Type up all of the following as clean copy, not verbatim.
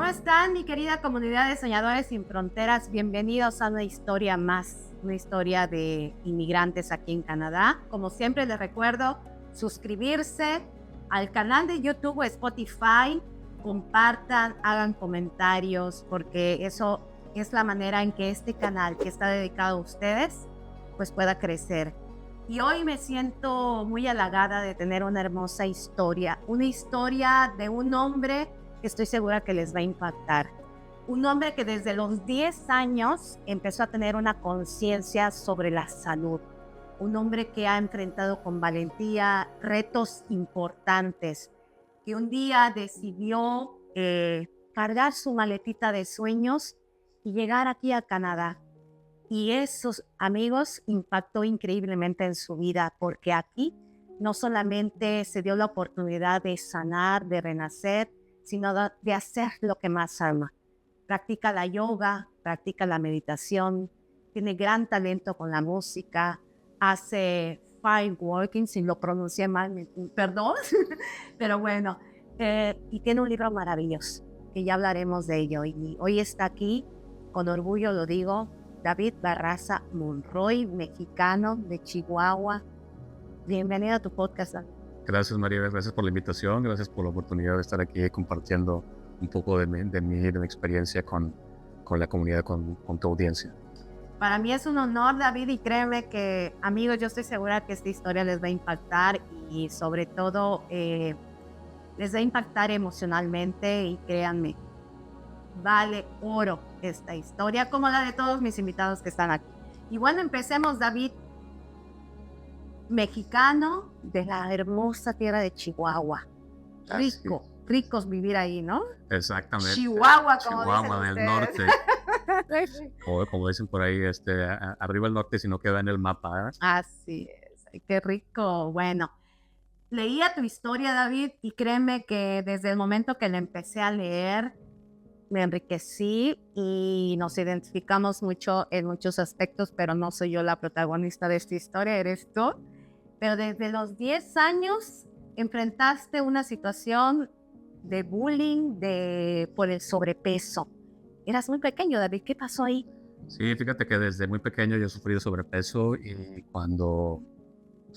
están, mi querida comunidad de Soñadores Sin Fronteras? Bienvenidos a una historia más, una historia de inmigrantes aquí en Canadá. Como siempre les recuerdo suscribirse al canal de YouTube o Spotify, compartan, hagan comentarios, porque eso es la manera en que este canal que está dedicado a ustedes pues pueda crecer. Y hoy me siento muy halagada de tener una hermosa historia, una historia de un hombre que estoy segura que les va a impactar. Un hombre que desde los 10 años empezó a tener una conciencia sobre la salud. Un hombre que ha enfrentado con valentía retos importantes, que un día decidió cargar su maletita de sueños y llegar aquí a Canadá. Y eso, amigos, impactó increíblemente en su vida, porque aquí no solamente se dio la oportunidad de sanar, de renacer, sino de hacer lo que más ama. Practica la yoga, practica la meditación, tiene gran talento con la música, hace fireworking, si lo pronuncié mal, perdón, pero bueno, y tiene un libro maravilloso, que ya hablaremos de ello. Y hoy está aquí, con orgullo lo digo, David Barraza Monroy, mexicano de Chihuahua. Bienvenido a tu podcast, David. Gracias, María, gracias por la invitación, gracias por la oportunidad de estar aquí compartiendo un poco de mi experiencia con la comunidad, con tu audiencia. Para mí es un honor, David, y créeme que, amigos, yo estoy segura que esta historia les va a impactar y sobre todo les va a impactar emocionalmente, y créanme, vale oro esta historia, como la de todos mis invitados que están aquí. Y bueno, empecemos, David. Mexicano de la hermosa tierra de Chihuahua. Rico, ricos vivir ahí, ¿no? Exactamente. Chihuahua, como Chihuahua dicen del ustedes. norte. como dicen por ahí, arriba el norte, si no queda en el mapa. Así es. Ay, qué rico. Bueno, leía tu historia, David, y créeme que desde el momento que la empecé a leer, me enriquecí y nos identificamos mucho en muchos aspectos, pero no soy yo la protagonista de esta historia, eres tú. Pero desde los 10 años enfrentaste una situación de bullying por el sobrepeso. Eras muy pequeño, David. ¿Qué pasó ahí? Sí, fíjate que desde muy pequeño yo he sufrido sobrepeso y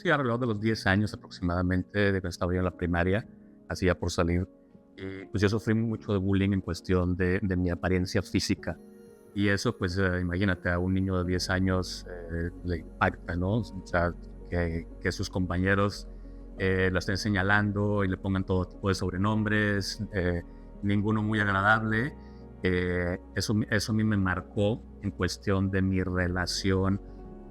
alrededor de los 10 años aproximadamente, de que estaba yo en la primaria, hacía por salir, pues yo sufrí mucho de bullying en cuestión de mi apariencia física. Y eso, pues imagínate, a un niño de 10 años le impacta, ¿no? O sea, que sus compañeros la estén señalando y le pongan todo tipo de sobrenombres, ninguno muy agradable. Eso a mí me marcó en cuestión de mi relación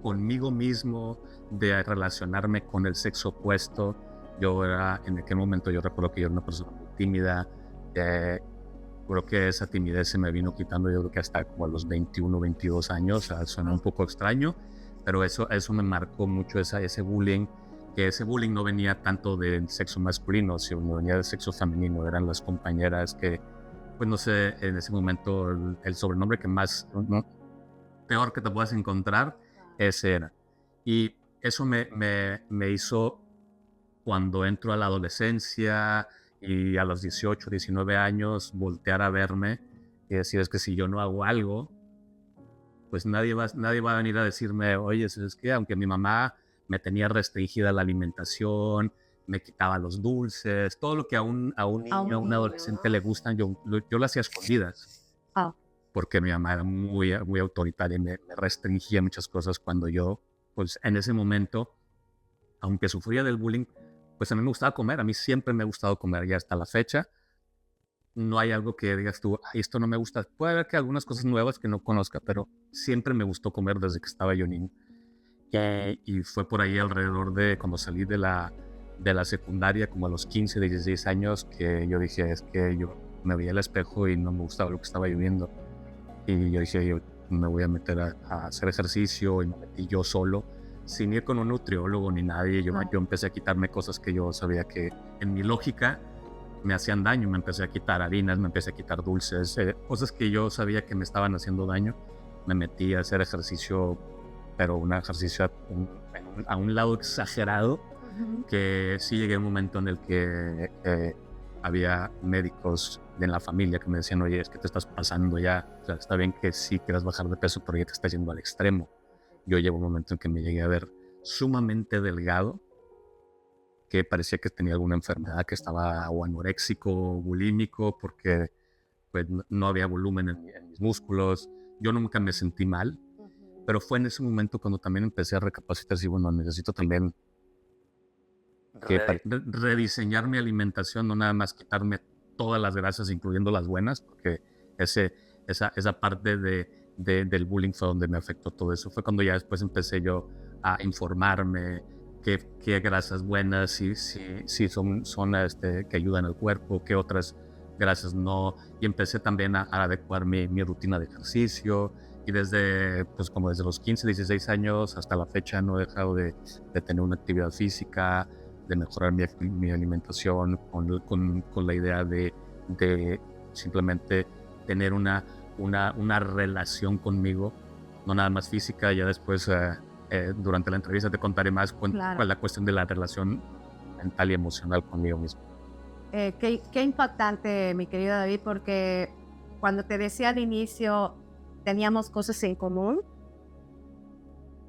conmigo mismo, de relacionarme con el sexo opuesto. En aquel momento yo recuerdo que yo era una persona muy tímida. Creo que esa timidez se me vino quitando, yo creo que hasta como a los 21, 22 años. O sea, suena un poco extraño, pero eso me marcó mucho, ese bullying, que ese bullying no venía tanto del sexo masculino, sino venía del sexo femenino. Eran las compañeras que, pues no sé, en ese momento el sobrenombre que más, ¿no?, peor que te puedas encontrar, ese era. Y eso me hizo, cuando entro a la adolescencia y a los 18, 19 años, voltear a verme y decir, es que si yo no hago algo, pues nadie va a venir a decirme, oye, es que aunque mi mamá me tenía restringida la alimentación, me quitaba los dulces, todo lo que a un niño, a un adolescente le gustan, yo lo hacía a escondidas. Porque mi mamá era muy, muy autoritaria y me restringía muchas cosas cuando yo, pues en ese momento, aunque sufría del bullying, pues a mí me gustaba comer, a mí siempre me ha gustado comer, y hasta la fecha no hay algo que digas tú, esto no me gusta. Puede haber que algunas cosas nuevas que no conozca, pero siempre me gustó comer desde que estaba yo niño. Y fue por ahí alrededor de cuando salí de la secundaria, como a los 15, 16 años, que yo dije, es que yo me veía al espejo y no me gustaba lo que estaba yo viendo. Y yo dije, yo me voy a meter a hacer ejercicio, y me metí yo solo, sin ir con un nutriólogo ni nadie. Yo empecé a quitarme cosas que yo sabía que en mi lógica me hacían daño. Me empecé a quitar harinas, me empecé a quitar dulces, cosas que yo sabía que me estaban haciendo daño. Me metí a hacer ejercicio, pero un ejercicio a un lado exagerado, que sí llegué a un momento en el que había médicos en la familia que me decían, oye, es que te estás pasando ya, o sea, está bien que sí quieras bajar de peso, pero ya te estás yendo al extremo. Yo llevo un momento en que me llegué a ver sumamente delgado, que parecía que tenía alguna enfermedad, que estaba o anoréxico o bulímico, porque pues no había volumen en mis músculos. Yo nunca me sentí mal, pero fue en ese momento cuando también empecé a recapacitar, si bueno, necesito también rediseñar mi alimentación, no nada más quitarme todas las grasas, incluyendo las buenas, porque esa parte del bullying fue donde me afectó todo eso. Fue cuando ya después empecé yo a informarme qué grasas buenas sí son que ayudan al cuerpo, qué otras grasas no. Y empecé también a adecuar mi rutina de ejercicio. Y pues como desde los 15, 16 años hasta la fecha no he dejado de tener una actividad física, de mejorar mi alimentación con la idea de simplemente tener una relación conmigo, no nada más física. Ya después, durante la entrevista te contaré más cuál es la cuestión de la relación mental y emocional conmigo mismo. Qué impactante, mi querido David, porque cuando te decía al inicio, teníamos cosas en común.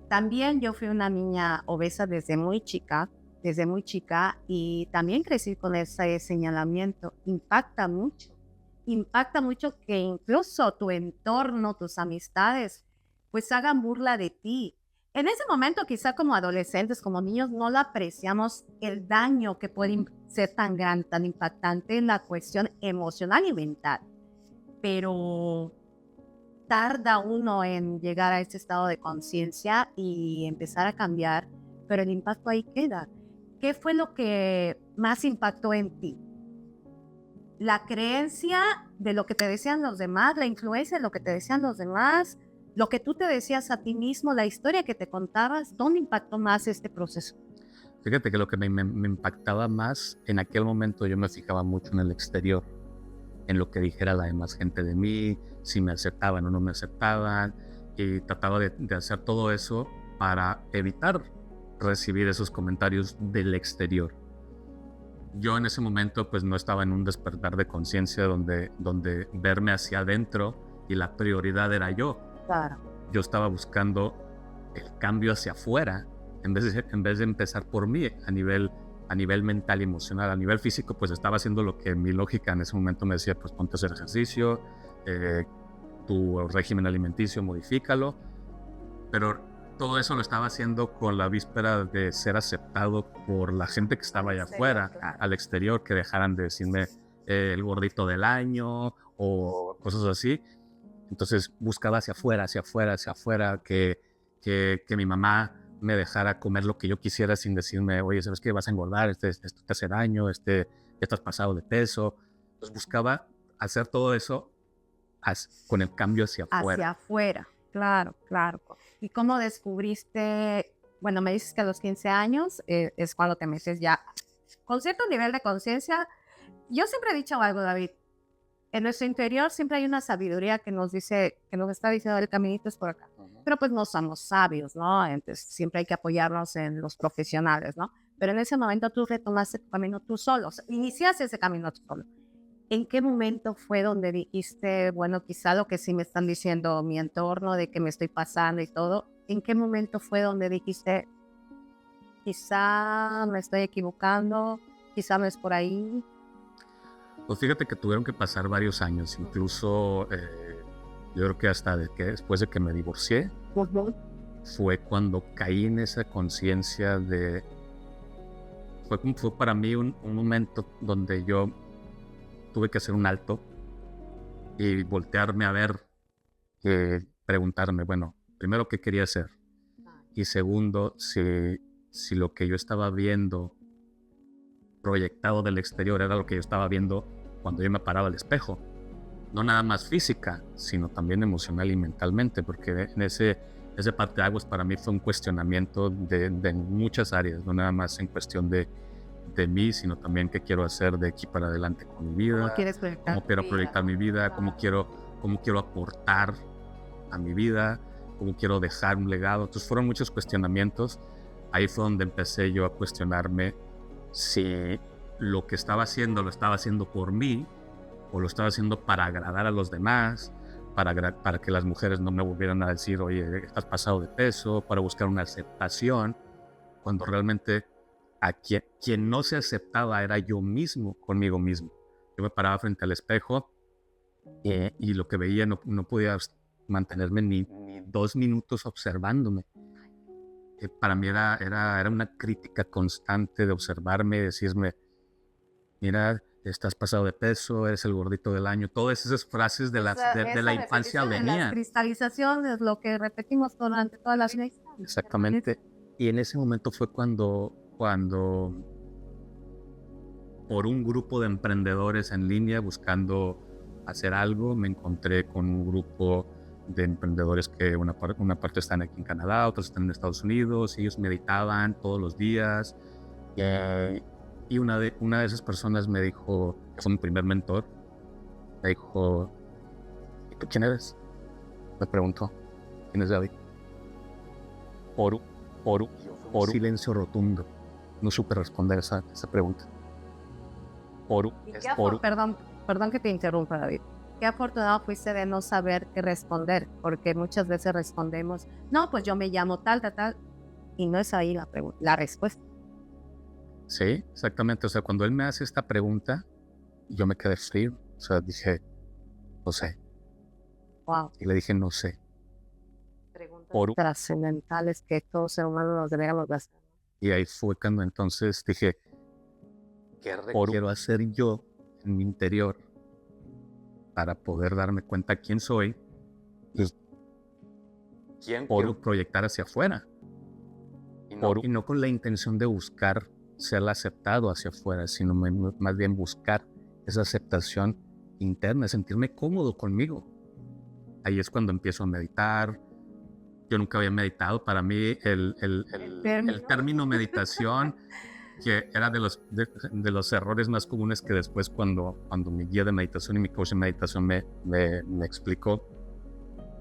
También yo fui una niña obesa desde muy chica, y también crecí con ese señalamiento. Impacta mucho que incluso tu entorno, tus amistades, pues hagan burla de ti. En ese momento, quizá como adolescentes, como niños, no lo apreciamos el daño que puede ser tan grande, tan impactante en la cuestión emocional y mental. Pero tarda uno en llegar a ese estado de conciencia y empezar a cambiar, pero el impacto ahí queda. ¿Qué fue lo que más impactó en ti? La creencia de lo que te decían los demás, la influencia de lo que te decían los demás, lo que tú te decías a ti mismo, la historia que te contabas. ¿Dónde impactó más este proceso? Fíjate que lo que me impactaba más, en aquel momento yo me fijaba mucho en el exterior, en lo que dijera la demás gente de mí, si me aceptaban o no me aceptaban, y trataba de hacer todo eso para evitar recibir esos comentarios del exterior. Yo en ese momento pues no estaba en un despertar de conciencia donde verme hacia adentro y la prioridad era yo. Claro. Yo estaba buscando el cambio hacia afuera en vez de empezar por mí a nivel mental y emocional. A nivel físico pues estaba haciendo lo que mi lógica en ese momento me decía, pues ponte a hacer ejercicio, tu régimen alimenticio modifícalo, pero todo eso lo estaba haciendo con la víspera de ser aceptado por la gente que estaba allá afuera, al exterior, que dejaran de decirme el gordito del año o cosas así. Entonces buscaba hacia afuera, que mi mamá me dejara comer lo que yo quisiera sin decirme, oye, ¿sabes qué? Vas a engordar, esto te hace daño, ya estás pasado de peso. Entonces buscaba hacer todo eso con el cambio hacia afuera. Hacia afuera, claro. ¿Y cómo descubriste? Bueno, me dices que a los 15 años es cuando te metes ya con cierto nivel de conciencia. Yo siempre he dicho algo, David. En nuestro interior siempre hay una sabiduría que nos dice, que nos está diciendo el caminito es por acá. Pero pues no somos sabios, ¿no? Entonces siempre hay que apoyarnos en los profesionales, ¿no? Pero en ese momento tú retomaste tu camino tú solo, o sea, iniciaste ese camino tú solo. ¿En qué momento fue donde dijiste, bueno, quizá lo que sí me están diciendo mi entorno, de que me estoy pasando y todo, ¿en qué momento fue donde dijiste, quizá me estoy equivocando, quizá no es por ahí? Pues fíjate que tuvieron que pasar varios años, incluso yo creo que hasta después de que me divorcié, fue cuando caí en esa conciencia de... Fue para mí un momento donde yo tuve que hacer un alto y voltearme a ver, preguntarme, bueno, primero, ¿qué quería hacer? Y segundo, si lo que yo estaba viendo proyectado del exterior era lo que yo estaba viendo cuando yo me paraba al espejo. No nada más física, sino también emocional y mentalmente, porque en ese parteaguas para mí fue un cuestionamiento de muchas áreas, no nada más en cuestión de mí, sino también qué quiero hacer de aquí para adelante con mi vida, cómo quiero proyectar mi vida, cómo quiero aportar a mi vida, cómo quiero dejar un legado. Entonces fueron muchos cuestionamientos. Ahí fue donde empecé yo a cuestionarme si lo que estaba haciendo lo estaba haciendo por mí o lo estaba haciendo para agradar a los demás, para que las mujeres no me volvieran a decir, oye, estás pasado de peso, para buscar una aceptación, cuando realmente a quien no se aceptaba era yo mismo, conmigo mismo. Yo me paraba frente al espejo y lo que veía no podía mantenerme ni 2 minutos observándome. Para mí era una crítica constante de observarme, decirme, mira, estás pasado de peso, eres el gordito del año. Todas esas frases de la infancia venían. Las cristalizaciones, lo que repetimos durante todas las veces. Exactamente. Y en ese momento fue cuando por un grupo de emprendedores en línea buscando hacer algo, me encontré con un grupo de emprendedores que una parte están aquí en Canadá, otros están en Estados Unidos. Ellos meditaban todos los días. Y una de esas personas me dijo, que fue mi primer mentor, me dijo, ¿y tú quién eres? Me preguntó, ¿quién es David? Por silencio rotundo. No supe responder esa pregunta. Perdón que te interrumpa, David. Qué afortunado fuiste de no saber qué responder, porque muchas veces respondemos, no, pues yo me llamo tal, y no es ahí la respuesta. Sí, exactamente. O sea, cuando él me hace esta pregunta, yo me quedé frío. O sea, dije, no sé. Wow. Y le dije, no sé. Preguntas trascendentales que todo ser humano nos deberíamos hacer. Y ahí fue cuando entonces dije, ¿qué quiero hacer yo en mi interior para poder darme cuenta quién soy y quién quiero proyectar hacia afuera? Y no con la intención de buscar ser aceptado hacia afuera, sino más bien buscar esa aceptación interna, sentirme cómodo conmigo. Ahí es cuando empiezo a meditar. Yo nunca había meditado. Para mí el término meditación, que era de los errores más comunes que después cuando mi guía de meditación y mi coach de meditación me explicó,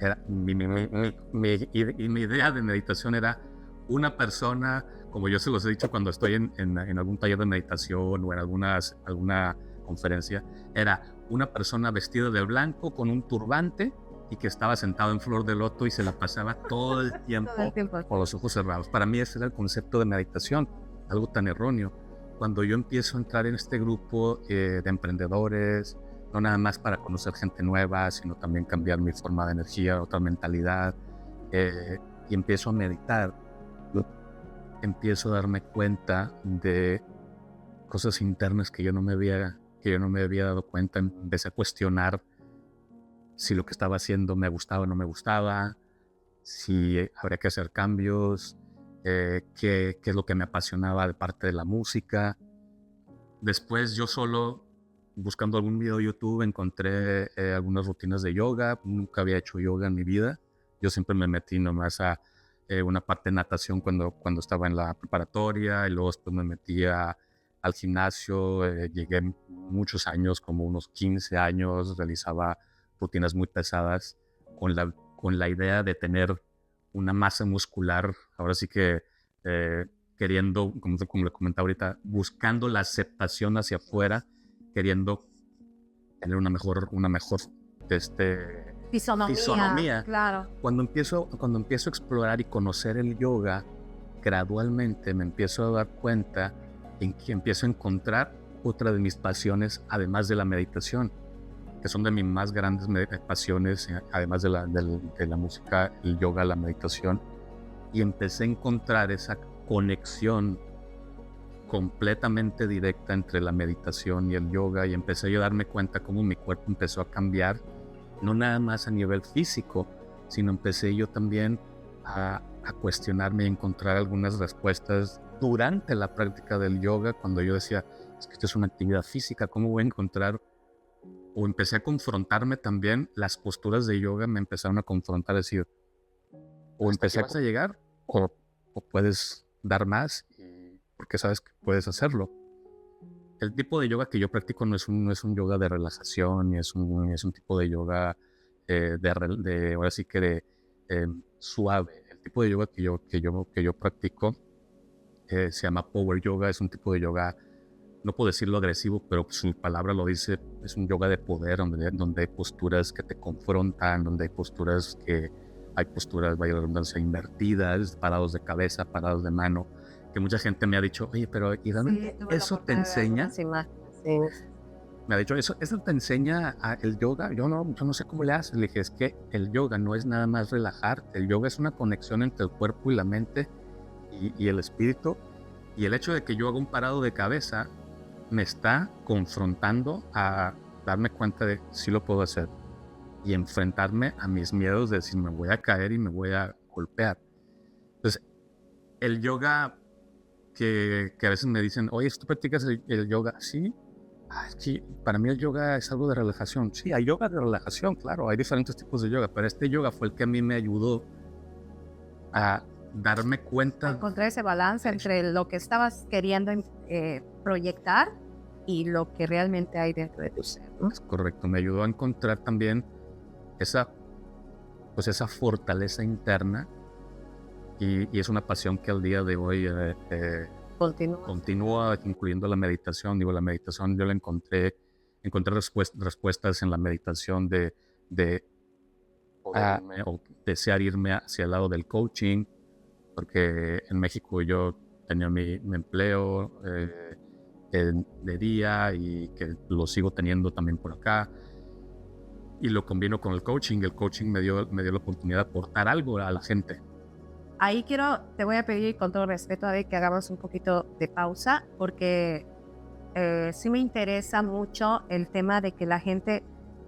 era mi idea de meditación era una persona, como yo se los he dicho cuando estoy en algún taller de meditación o en alguna conferencia, era una persona vestida de blanco con un turbante y que estaba sentado en flor de loto y se la pasaba todo el tiempo con los ojos cerrados. Para mí ese era el concepto de meditación, algo tan erróneo. Cuando yo empiezo a entrar en este grupo de emprendedores, no nada más para conocer gente nueva, sino también cambiar mi forma de energía, otra mentalidad, y empiezo a meditar, empiezo a darme cuenta de cosas internas que yo no me había dado cuenta. Empecé a cuestionar si lo que estaba haciendo me gustaba o no me gustaba, si habría que hacer cambios, qué es lo que me apasionaba de parte de la música. Después yo solo, buscando algún video de YouTube, encontré algunas rutinas de yoga. Nunca había hecho yoga en mi vida. Yo siempre me metí nomás a una parte de natación cuando estaba en la preparatoria, y luego después me metí al gimnasio. Llegué muchos años, como unos 15 años, realizaba rutinas muy pesadas con la idea de tener una masa muscular, ahora sí que queriendo, como le comentaba ahorita, buscando la aceptación hacia afuera, queriendo tener una mejor fisonomía. Claro. Cuando empiezo a explorar y conocer el yoga, gradualmente me empiezo a dar cuenta en que empiezo a encontrar otra de mis pasiones, además de la meditación, que son de mis más grandes pasiones, además de la música, el yoga, la meditación. Y empecé a encontrar esa conexión completamente directa entre la meditación y el yoga, y empecé yo a darme cuenta cómo mi cuerpo empezó a cambiar, no nada más a nivel físico, sino empecé yo también a cuestionarme y encontrar algunas respuestas durante la práctica del yoga, cuando yo decía, es que esto es una actividad física, ¿cómo voy a encontrar? O empecé a confrontarme también, las posturas de yoga me empezaron a confrontar, decir, o empecé a llegar, o puedes dar más, porque sabes que puedes hacerlo. El tipo de yoga que yo practico no es un yoga de relajación, ni es un tipo de yoga ahora sí que de suave. El tipo de yoga que yo practico se llama Power Yoga. Es un tipo de yoga no puedo decirlo agresivo, pero su palabra lo dice, es un yoga de poder, donde hay posturas que te confrontan, donde hay posturas, vaya la redundancia, invertidas, parados de cabeza, parados de mano, que mucha gente me ha dicho, oye, pero ¿y realmente eso te enseña? Sí. Me ha dicho, ¿eso te enseña el yoga? Yo no sé cómo le haces. Le dije, es que el yoga no es nada más relajarte, el yoga es una conexión entre el cuerpo y la mente y el espíritu, y el hecho de que yo haga un parado de cabeza me está confrontando a darme cuenta de si lo puedo hacer y enfrentarme a mis miedos de decir me voy a caer y me voy a golpear. Entonces, el yoga que a veces me dicen, oye, ¿tú practicas el yoga? Sí. Sí, para mí el yoga es algo de relajación. Sí, hay yoga de relajación, claro, hay diferentes tipos de yoga, pero este yoga fue el que a mí me ayudó a darme cuenta. Encontrar ese balance entre lo que estabas queriendo proyectar y lo que realmente hay dentro de tu ser, ¿no? Es correcto, me ayudó a encontrar también esa fortaleza interna y es una pasión que al día de hoy continúa, incluyendo la meditación. Digo, la meditación yo la encontré respuestas en la meditación de poder o desear irme hacia el lado del coaching, porque en México yo tenía mi empleo de día y que lo sigo teniendo también por acá. Y lo combino con el coaching. El coaching me dio la oportunidad de aportar algo a la gente. Ahí te voy a pedir con todo respeto a ver que hagamos un poquito de pausa, porque sí me interesa mucho el tema de que la gente,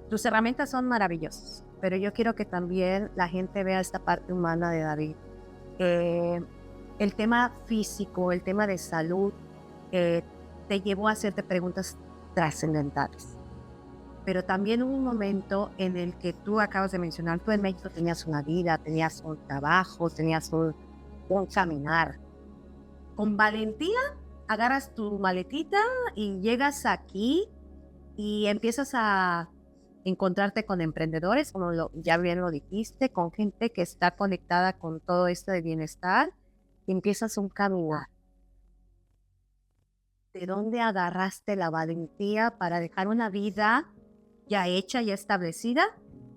tus herramientas son maravillosas, pero yo quiero que también la gente vea esta parte humana de David. El tema físico, el tema de salud, te llevó a hacerte preguntas trascendentales. Pero también hubo un momento en el que tú acabas de mencionar, tú en México tenías una vida, tenías un trabajo, tenías un caminar. Con valentía agarras tu maletita y llegas aquí y empiezas a encontrarte con emprendedores, como ya bien lo dijiste, con gente que está conectada con todo esto de bienestar, y empiezas un caminar. ¿De dónde agarraste la valentía para dejar una vida ya hecha, ya establecida,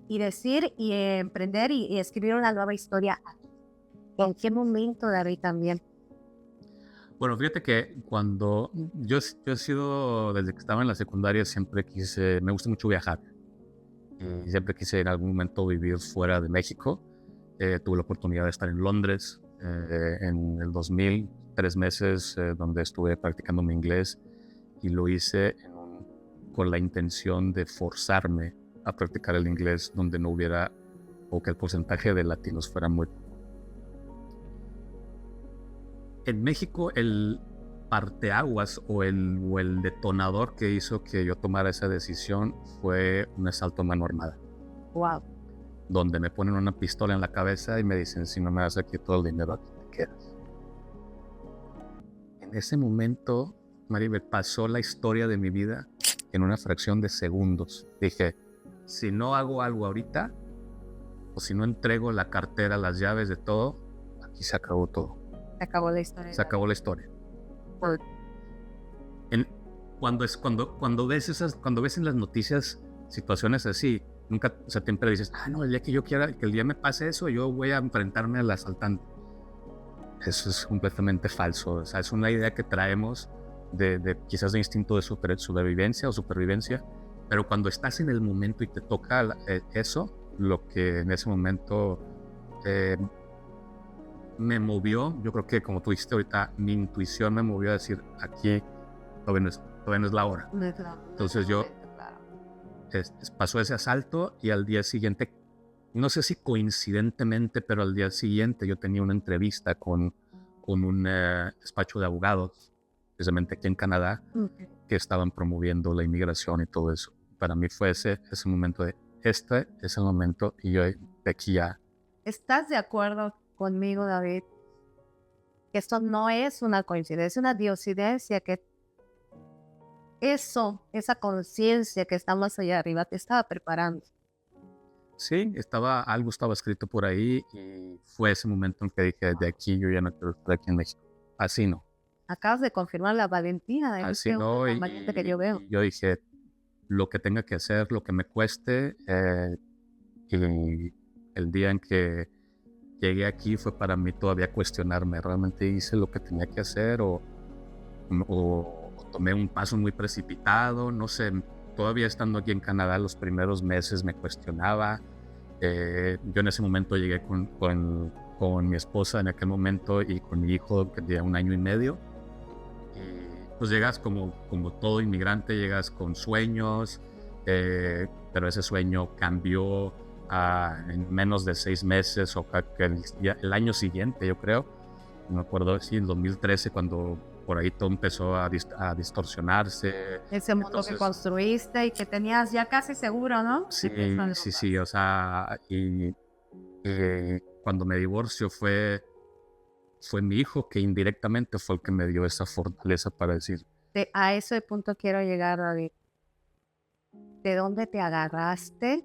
y decir y emprender y escribir una nueva historia? ¿En qué momento, David, también? Bueno, fíjate que cuando yo he sido, desde que estaba en la secundaria, me gusta mucho viajar. Y siempre quise en algún momento vivir fuera de México. Tuve la oportunidad de estar en Londres en el 2000, 3 meses, donde estuve practicando mi inglés, y lo hice con la intención de forzarme a practicar el inglés donde no hubiera, o que el porcentaje de latinos fuera muy... En México, el parteaguas o el detonador que hizo que yo tomara esa decisión fue un asalto a mano armada. Wow. Donde me ponen una pistola en la cabeza y me dicen, si no me das aquí todo el dinero, aquí te quedas. En ese momento, Maribel, pasó la historia de mi vida en una fracción de segundos. Dije, si no hago algo ahorita, o si no entrego la cartera, las llaves de todo, aquí se acabó todo. Se acabó la historia. Se acabó la historia. Cuando ves en las noticias situaciones así, nunca, o sea, siempre dices, no, el día que yo quiera, que el día me pase eso, yo voy a enfrentarme al asaltante. Eso es completamente falso. O sea, es una idea que traemos quizás de instinto de sobrevivencia o supervivencia, pero cuando estás en el momento y te toca eso, lo que en ese momento me movió, yo creo que como tú dijiste ahorita, mi intuición me movió a decir, aquí todavía no es la hora. Entonces yo pasó ese asalto y al día siguiente, no sé si coincidentemente, pero al día siguiente yo tenía una entrevista con un despacho de abogados, precisamente aquí en Canadá, que estaban promoviendo la inmigración y todo eso. Para mí fue ese momento de, este es el momento, y yo de aquí ya. ¿Estás de acuerdo conmigo, David, que esto no es una coincidencia, es una diosidencia, que esa conciencia que está más allá arriba te estaba preparando? Sí, algo estaba escrito por ahí y fue ese momento en que dije, de aquí yo ya no quiero estar aquí en México. Así no. acabas de confirmar la valentía. Así Eres no, tan valiente que yo veo. y yo dije, lo que tenga que hacer, lo que me cueste, y el día en que llegué aquí fue para mí todavía cuestionarme, ¿realmente hice lo que tenía que hacer o tomé un paso muy precipitado? No sé, todavía estando aquí en Canadá los primeros meses me cuestionaba. Yo en ese momento llegué con mi esposa en aquel momento y con mi hijo que tenía 1 año y medio. Y pues llegas como todo inmigrante, llegas con sueños, pero ese sueño cambió en menos de 6 meses o el año siguiente, yo creo. Me acuerdo, sí, en 2013, cuando por ahí todo empezó a distorsionarse. Ese mundo Entonces, que construiste y que tenías ya casi seguro, ¿no? sí, Empiezan los sí, o sea, y cuando me divorcio fue mi hijo que indirectamente fue el que me dio esa fortaleza para decir, A ese punto quiero llegar, David. ¿De dónde te agarraste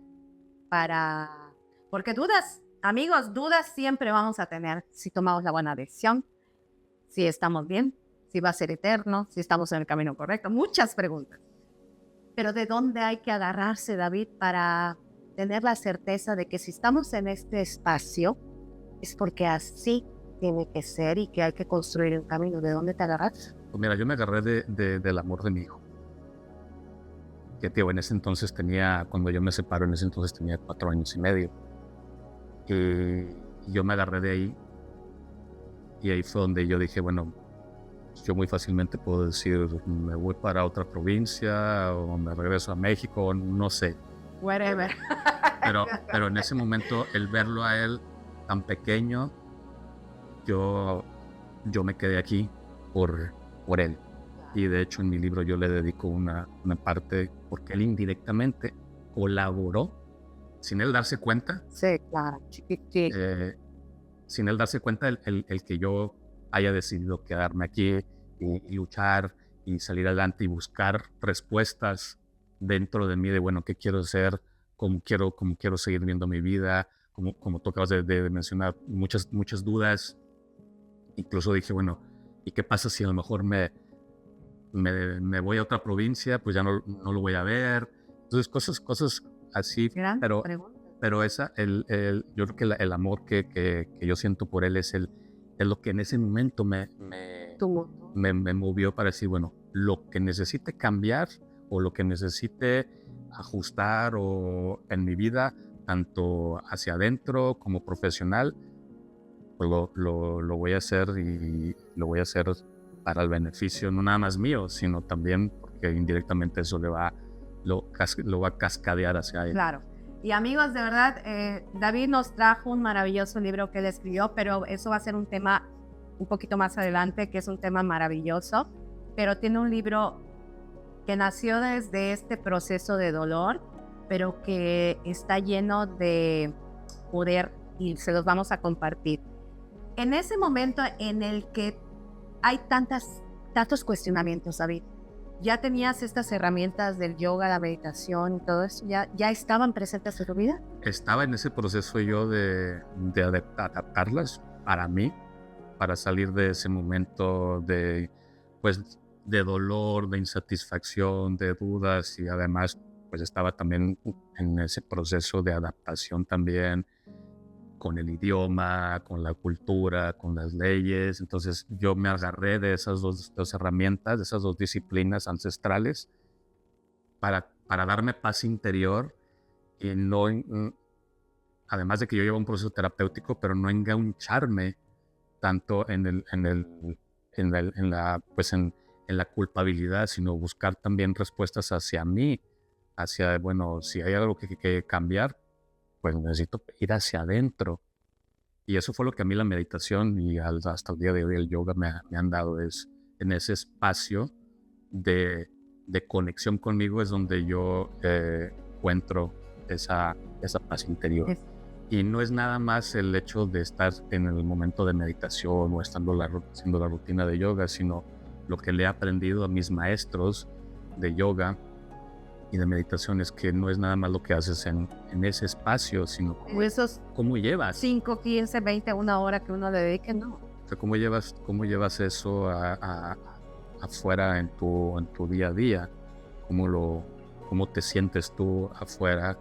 para...? Porque dudas, amigos, dudas siempre vamos a tener si tomamos la buena decisión, si estamos bien, si va a ser eterno, si estamos en el camino correcto. Muchas preguntas. Pero ¿de dónde hay que agarrarse, David, para tener la certeza de que si estamos en este espacio es porque así tiene que ser y que hay que construir un camino? ¿De dónde te agarras? pues mira, yo me agarré del amor de mi hijo. Que, tío, en ese entonces cuando yo me separo, en ese entonces tenía 4 años y medio. Y yo me agarré de ahí. Y ahí fue donde yo dije, bueno, yo muy fácilmente puedo decir, me voy para otra provincia o me regreso a México, o no sé. Whatever. Pero en ese momento, el verlo a él tan pequeño, yo me quedé aquí por él. Y de hecho en mi libro yo le dedico una parte porque él indirectamente colaboró, sin él darse cuenta. Sí, claro. Chiquitito. Sin él darse cuenta el que yo haya decidido quedarme aquí y luchar y salir adelante y buscar respuestas dentro de mí de, bueno, qué quiero hacer, cómo quiero seguir viendo mi vida, como tú acabas de mencionar, muchas dudas. Incluso dije, bueno, ¿y qué pasa si a lo mejor me voy a otra provincia? Pues ya no lo voy a ver. Entonces cosas así, Gran pregunta. pero yo creo que el amor que yo siento por él es lo que en ese momento me movió para decir, bueno, lo que necesite cambiar o lo que necesite ajustar o en mi vida, tanto hacia adentro como profesional, pues lo voy a hacer y lo voy a hacer para el beneficio no nada más mío, sino también porque indirectamente eso lo va a cascadear hacia él. Claro. Y amigos, de verdad, David nos trajo un maravilloso libro que él escribió, pero eso va a ser un tema un poquito más adelante, que es un tema maravilloso, pero tiene un libro que nació desde este proceso de dolor, pero que está lleno de poder y se los vamos a compartir. En ese momento en el que hay tantos cuestionamientos, David, ¿ya tenías estas herramientas del yoga, la meditación y todo eso? ¿Ya estaban presentes en tu vida? Estaba en ese proceso yo de adaptarlas para mí, para salir de ese momento de dolor, de insatisfacción, de dudas, y además pues estaba también en ese proceso de adaptación también con el idioma, con la cultura, con las leyes. Entonces yo me agarré de esas dos herramientas, de esas 2 disciplinas ancestrales para darme paz interior y no, además de que yo llevo un proceso terapéutico, pero no engancharme tanto en la culpabilidad, sino buscar también respuestas hacia mí, hacia, bueno, si hay algo que cambiar, pues necesito ir hacia adentro. Y eso fue lo que a mí la meditación y hasta el día de hoy el yoga me han dado, es en ese espacio de conexión conmigo es donde yo encuentro esa paz interior. Y no es nada más el hecho de estar en el momento de meditación o haciendo la rutina de yoga, sino lo que le he aprendido a mis maestros de yoga y de meditación es que no es nada más lo que haces en ese espacio, sino Esos cómo llevas. 5, 15, 20, 1 hora que uno le dedique, no. sea, cómo llevas eso afuera en tu día a día? ¿Cómo te sientes tú afuera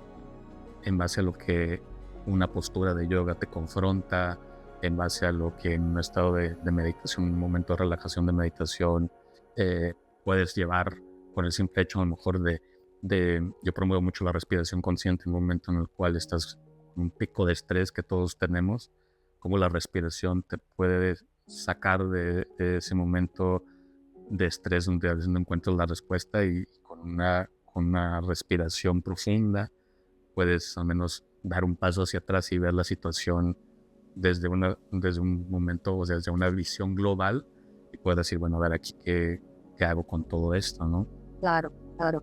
en base a lo que una postura de yoga te confronta, en base a lo que en un estado de meditación, un momento de relajación de meditación, puedes llevar con el simple hecho a lo mejor yo promuevo mucho la respiración consciente en un momento en el cual estás en un pico de estrés que todos tenemos, cómo la respiración te puede sacar de ese momento de estrés donde a veces no encuentras la respuesta y con una respiración profunda puedes al menos dar un paso hacia atrás y ver la situación desde un momento, o sea, desde una visión global y puedes decir, bueno, a ver aquí qué hago con todo esto, ¿no? Claro, claro.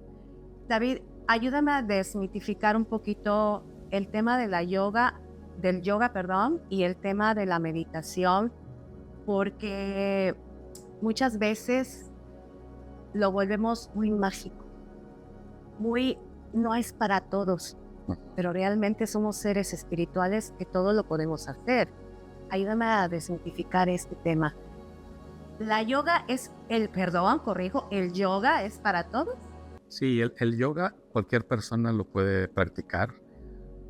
David, ayúdame a desmitificar un poquito el tema de del yoga, perdón, y el tema de la meditación, porque muchas veces lo volvemos muy mágico, no es para todos, pero realmente somos seres espirituales que todo lo podemos hacer. Ayúdame a desmitificar este tema. ¿El yoga es para todos? Sí, el yoga cualquier persona lo puede practicar.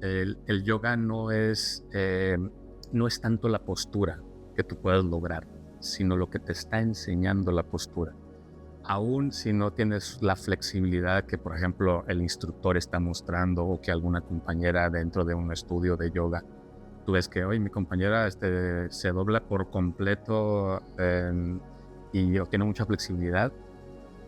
El yoga no es tanto la postura que tú puedas lograr, sino lo que te está enseñando la postura. Aún si no tienes la flexibilidad que, por ejemplo, el instructor está mostrando o que alguna compañera dentro de un estudio de yoga, tú ves que hoy mi compañera se dobla por completo y tiene mucha flexibilidad,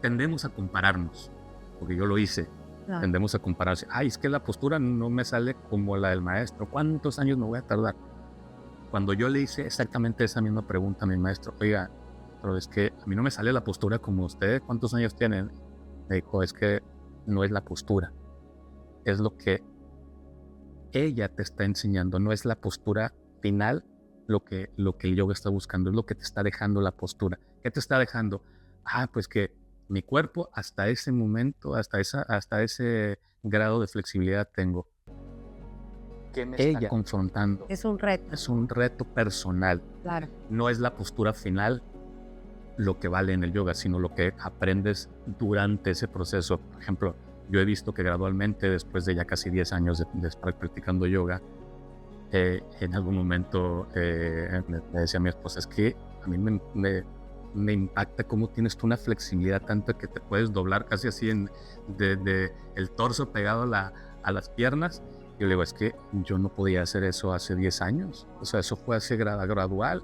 tendemos a compararnos, porque yo lo hice. Claro. Tendemos a compararse. Ay, es que la postura no me sale como la del maestro. ¿Cuántos años me voy a tardar? Cuando yo le hice exactamente esa misma pregunta a mi maestro, oiga, pero es que a mí no me sale la postura como usted. ¿Cuántos años tienen? Me dijo, es que no es la postura. Es lo que ella te está enseñando. No es la postura final lo que el yoga está buscando. Es lo que te está dejando la postura. ¿Qué te está dejando? Pues que mi cuerpo hasta ese momento, hasta ese grado de flexibilidad tengo. ¿Qué me está confrontando? Es un reto. Es un reto personal. Claro. No es la postura final lo que vale en el yoga, sino lo que aprendes durante ese proceso. Por ejemplo, yo he visto que gradualmente, después de ya casi 10 años de estar practicando yoga, en algún momento me decía mi esposa, es que a mí me impacta cómo tienes tú una flexibilidad tanto que te puedes doblar casi así de el torso pegado a las piernas. Y yo le digo, es que yo no podía hacer eso hace 10 años. O sea, eso fue así gradual.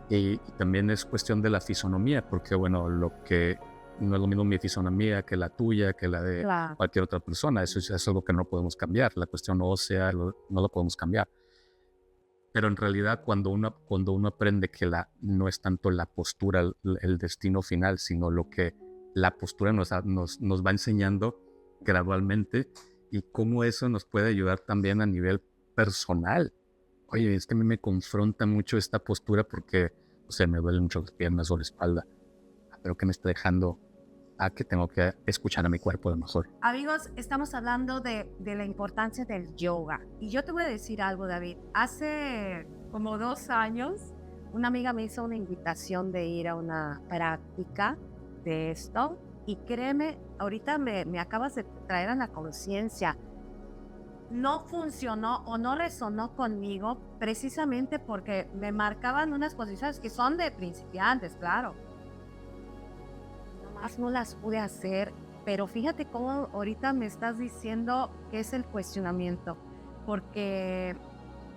Y también es cuestión de la fisonomía, porque bueno, lo que no es lo mismo mi fisonomía que la tuya, que la de cualquier otra persona. Eso es algo que no podemos cambiar. La cuestión ósea no lo podemos cambiar. Pero en realidad cuando uno aprende que no es tanto la postura el destino final, sino lo que la postura nos va enseñando gradualmente y cómo eso nos puede ayudar también a nivel personal. Oye, es que a mí me confronta mucho esta postura porque, o sea, me duelen mucho las piernas o la espalda. Pero ¿qué me está dejando? Que tengo que escuchar a mi cuerpo a lo mejor. Amigos, estamos hablando de la importancia del yoga. Y yo te voy a decir algo, David. Hace como 2 años, una amiga me hizo una invitación de ir a una práctica de esto. Y créeme, ahorita me acabas de traer a la conciencia. No funcionó o no resonó conmigo precisamente porque me marcaban unas posiciones que son de principiantes, claro. Nomás no las pude hacer, pero fíjate cómo ahorita me estás diciendo que es el cuestionamiento, porque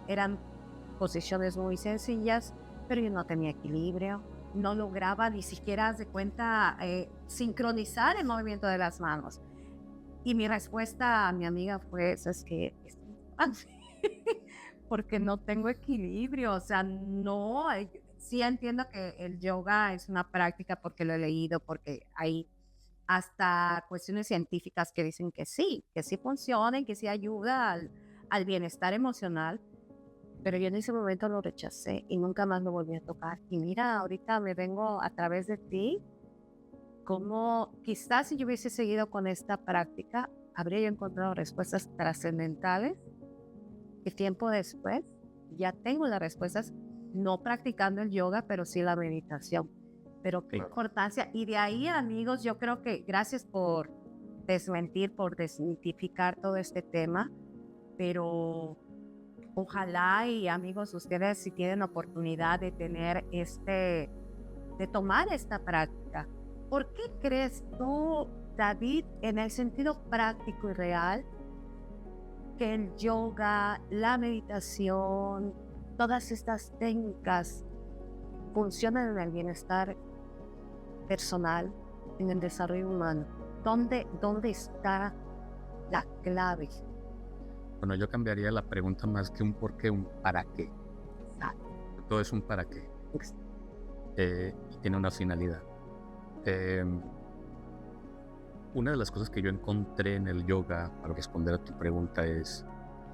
eran posiciones muy sencillas, pero yo no tenía equilibrio, no lograba ni siquiera, haz de cuenta, sincronizar el movimiento de las manos. Y mi respuesta a mi amiga fue, es que porque no tengo equilibrio, o sea, no, sí entiendo que el yoga es una práctica porque lo he leído, porque hay hasta cuestiones científicas que dicen que sí funciona, que sí ayuda al bienestar emocional, pero yo en ese momento lo rechacé y nunca más lo volví a tocar. Y mira, ahorita me vengo a través de ti, como quizás si yo hubiese seguido con esta práctica, habría yo encontrado respuestas trascendentales que tiempo después ya tengo las respuestas no practicando el yoga, pero sí la meditación. Pero qué importancia. Y de ahí, amigos, yo creo que gracias por desmentir, por desmitificar todo este tema, pero ojalá y amigos, ustedes si tienen oportunidad de tener de tomar esta práctica. ¿Por qué crees tú, David, en el sentido práctico y real, que el yoga, la meditación, todas estas técnicas funcionan en el bienestar personal, en el desarrollo humano? ¿Dónde está la clave? Bueno, yo cambiaría la pregunta más que un por qué, un para qué. Todo es un para qué. Y tiene una finalidad. Una de las cosas que yo encontré en el yoga, para responder a tu pregunta, es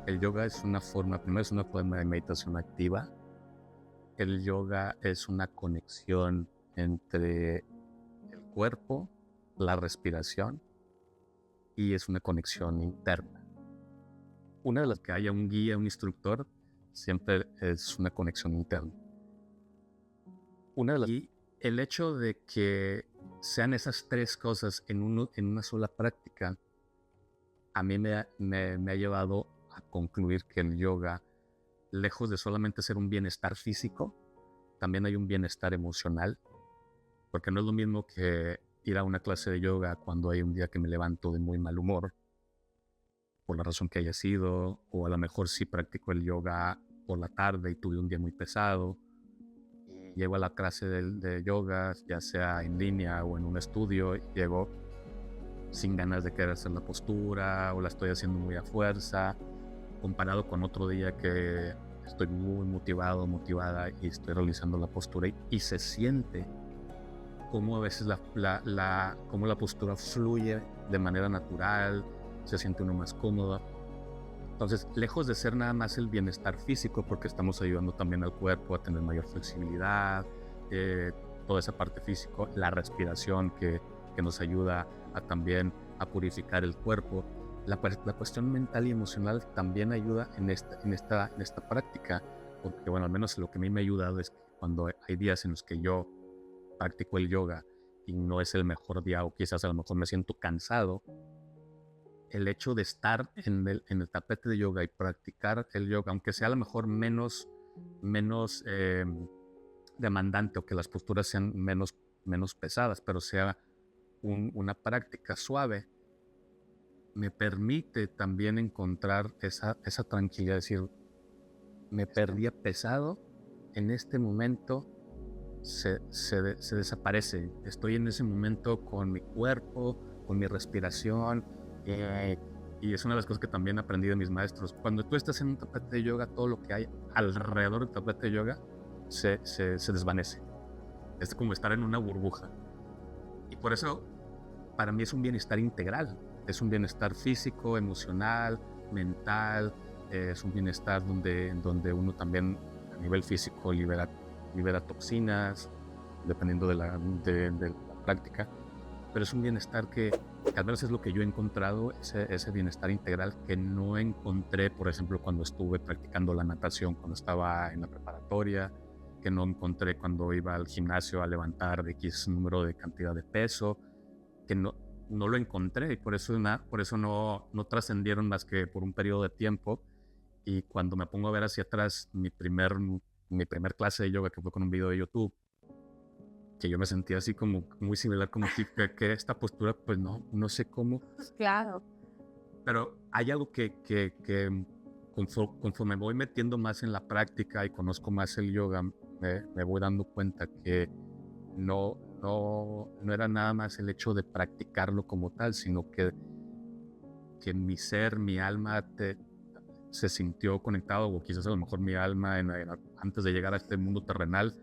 el yoga es una forma, primero es una forma de meditación activa. El yoga es una conexión entre el cuerpo, la respiración, y es una conexión interna. Una de las que haya un guía, un instructor, siempre es una conexión interna. Y el hecho de que sean esas tres cosas en una sola práctica, a mí me ha llevado a concluir que el yoga, lejos de solamente ser un bienestar físico, también hay un bienestar emocional, porque no es lo mismo que ir a una clase de yoga cuando hay un día que me levanto de muy mal humor, por la razón que haya sido, o a lo mejor sí practico el yoga por la tarde y tuve un día muy pesado, y llego a la clase de yoga, ya sea en línea o en un estudio, y llego sin ganas de querer hacer la postura, o la estoy haciendo muy a fuerza, comparado con otro día que estoy muy motivada y estoy realizando la postura, y se siente como a veces como la postura fluye de manera natural, se siente uno más cómodo. Entonces, lejos de ser nada más el bienestar físico, porque estamos ayudando también al cuerpo a tener mayor flexibilidad, toda esa parte física, la respiración que nos ayuda también a purificar el cuerpo. La cuestión mental y emocional también ayuda en esta práctica, porque bueno, al menos lo que a mí me ha ayudado es que cuando hay días en los que yo practico el yoga y no es el mejor día, o quizás a lo mejor me siento cansado, el hecho de estar en el tapete de yoga y practicar el yoga, aunque sea a lo mejor menos demandante, o que las posturas sean menos pesadas, pero sea una práctica suave, me permite también encontrar esa tranquilidad, es decir, me perdía pesado, en este momento se desaparece. Estoy en ese momento con mi cuerpo, con mi respiración, y es una de las cosas que también aprendí de mis maestros. Cuando tú estás en un tapete de yoga, todo lo que hay alrededor del tapete de yoga se desvanece. Es como estar en una burbuja. Y por eso, para mí es un bienestar integral. Es un bienestar físico, emocional, mental. Es un bienestar donde uno también a nivel físico libera toxinas, dependiendo de la práctica. Pero es un bienestar que al menos es lo que yo he encontrado, ese bienestar integral que no encontré, por ejemplo, cuando estuve practicando la natación, cuando estaba en la preparatoria, que no encontré cuando iba al gimnasio a levantar de X número de cantidad de peso, que no lo encontré, y por eso no trascendieron más que por un periodo de tiempo. Y cuando me pongo a ver hacia atrás mi primer clase de yoga, que fue con un video de YouTube, que yo me sentía así como muy similar, como que esta postura, pues no sé cómo. Claro. Pero hay algo que conforme me voy metiendo más en la práctica y conozco más el yoga, me voy dando cuenta que no era nada más el hecho de practicarlo como tal, sino que mi ser, mi alma se sintió conectado, o quizás a lo mejor mi alma antes de llegar a este mundo terrenal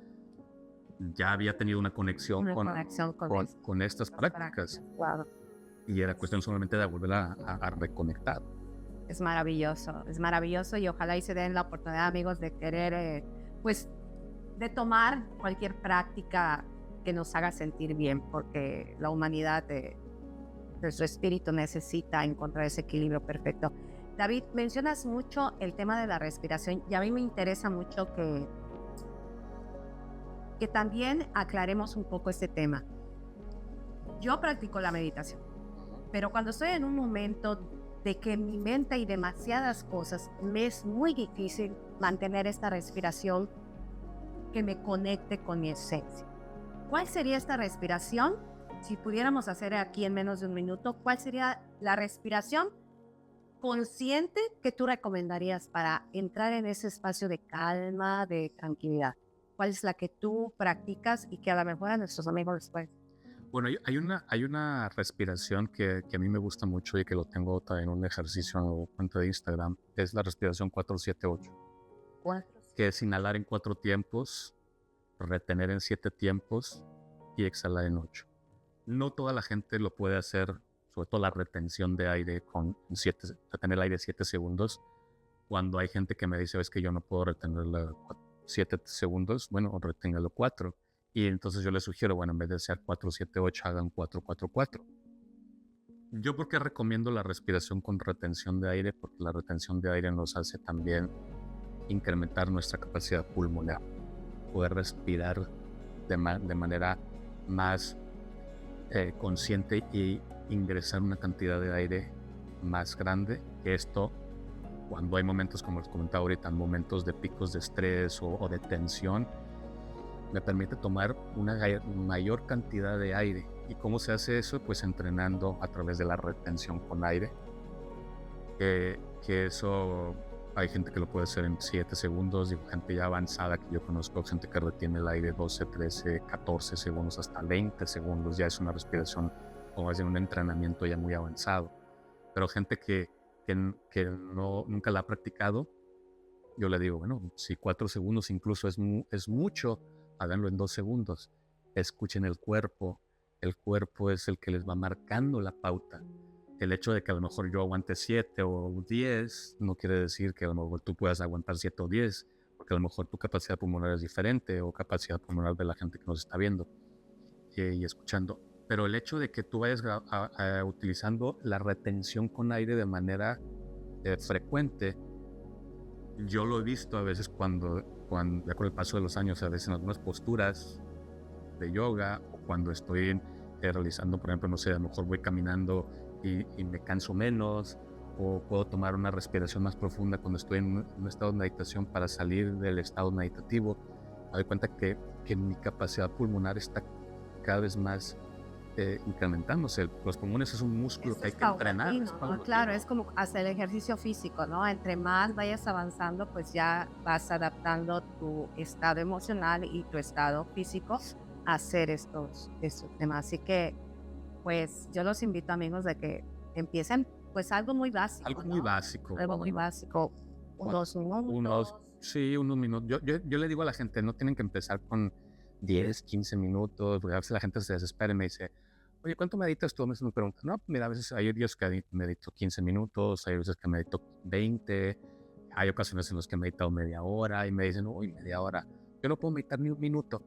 ya había tenido una conexión con estas prácticas. Claro. Y era cuestión solamente de volver a reconectar. Es maravilloso, y ojalá y se den la oportunidad, amigos, de querer, pues, de tomar cualquier práctica que nos haga sentir bien, porque la humanidad de su espíritu necesita encontrar ese equilibrio perfecto. David, mencionas mucho el tema de la respiración, y a mí me interesa mucho que que también aclaremos un poco este tema. Yo practico la meditación, pero cuando estoy en un momento de que en mi mente hay demasiadas cosas, me es muy difícil mantener esta respiración que me conecte con mi esencia. ¿Cuál sería esta respiración? Si pudiéramos hacer aquí en menos de un minuto, ¿cuál sería la respiración consciente que tú recomendarías para entrar en ese espacio de calma, de tranquilidad? ¿Cuál es la que tú practicas y que a lo mejor a nuestros amigos les puede? Bueno, hay una respiración que a mí me gusta mucho y que lo tengo también en un ejercicio en cuenta de Instagram. Es la respiración 4-7-8, que es inhalar en 4 tiempos, retener en 7 tiempos y exhalar en 8. No toda la gente lo puede hacer, sobre todo la retención de aire con retener el aire 7 segundos. Cuando hay gente que me dice, es que yo no puedo retener 7 segundos, bueno, reténgalo 4. Y entonces yo les sugiero, bueno, en vez de hacer 4-7-8, hagan 4-4-4. ¿Yo por qué recomiendo la respiración con retención de aire? Porque la retención de aire nos hace también incrementar nuestra capacidad pulmonar, poder respirar de manera más consciente y ingresar una cantidad de aire más grande. Que esto, cuando hay momentos, como les comentaba ahorita, momentos de picos de estrés o de tensión, me permite tomar una mayor cantidad de aire. ¿Y cómo se hace eso? Pues entrenando a través de la retención con aire. Que eso hay gente que lo puede hacer en 7 segundos, y gente ya avanzada que yo conozco, gente que retiene el aire 12, 13, 14 segundos, hasta 20 segundos. Ya es una respiración o es un entrenamiento ya muy avanzado. Pero gente que nunca la ha practicado, yo le digo, bueno, si 4 segundos incluso es mucho, háganlo en 2 segundos. Escuchen el cuerpo es el que les va marcando la pauta. El hecho de que a lo mejor yo aguante 7 o 10 no quiere decir que a lo mejor tú puedas aguantar 7 o 10, porque a lo mejor tu capacidad pulmonar es diferente, o capacidad pulmonar de la gente que nos está viendo y escuchando. Pero el hecho de que tú vayas utilizando la retención con aire de manera frecuente, yo lo he visto a veces cuando ya con el paso de los años, a veces en algunas posturas de yoga, o cuando estoy realizando, por ejemplo, no sé, a lo mejor voy caminando y me canso menos, o puedo tomar una respiración más profunda cuando estoy en un estado de meditación para salir del estado meditativo. Me doy cuenta que mi capacidad pulmonar está cada vez más incrementándose. Los pulmones es un músculo que hay que entrenar. ¿No? Claro, es como hacer el ejercicio físico, ¿no? Entre más vayas avanzando, pues ya vas adaptando tu estado emocional y tu estado físico a hacer estos temas. Así que, pues, yo los invito, amigos, de que empiecen, pues, algo muy básico. Algo muy básico. Algo muy básico. Unos minutos. Sí, unos minutos. Yo le digo a la gente, no tienen que empezar con 10, 15 minutos, porque a veces la gente se desespera y me dice, oye, ¿cuánto meditas tú? Me preguntan, no, mira, a veces hay días que medito 15 minutos, hay veces que medito 20, hay ocasiones en las que he meditado media hora, y me dicen, uy, media hora, yo no puedo meditar ni un minuto.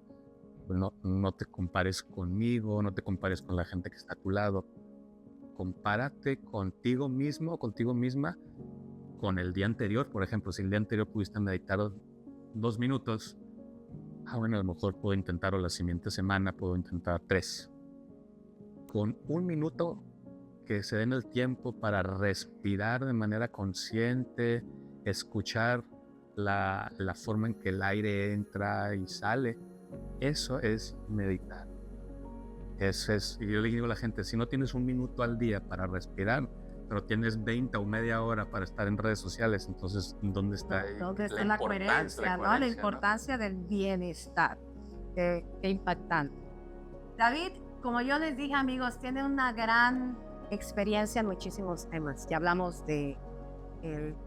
Pues no te compares conmigo, no te compares con la gente que está a tu lado, compárate contigo mismo o contigo misma con el día anterior. Por ejemplo, si el día anterior pudiste meditar 2 minutos, bueno, a lo mejor puedo intentar, o la siguiente semana puedo intentar 3. Con 1 minuto que se den el tiempo para respirar de manera consciente, escuchar la forma en que el aire entra y sale, eso es meditar. Eso es, y yo le digo a la gente, si no tienes 1 minuto al día para respirar, pero tienes 20 o media hora para estar en redes sociales, entonces, ¿dónde está la coherencia, ¿no? La importancia del bienestar. Qué impactante. David, como yo les dije, amigos, tiene una gran experiencia en muchísimos temas. Ya hablamos del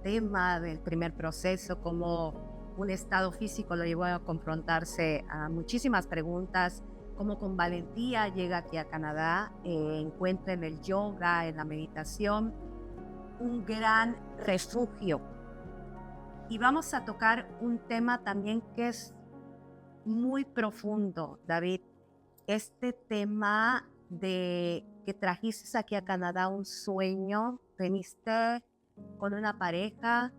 tema del primer proceso, cómo un estado físico lo llevó a confrontarse a muchísimas preguntas, cómo con valentía llega aquí a Canadá, encuentra en el yoga, en la meditación, un gran refugio. Y vamos a tocar un tema también que es muy profundo, David. Este tema de que trajiste aquí a Canadá un sueño, veniste con una pareja,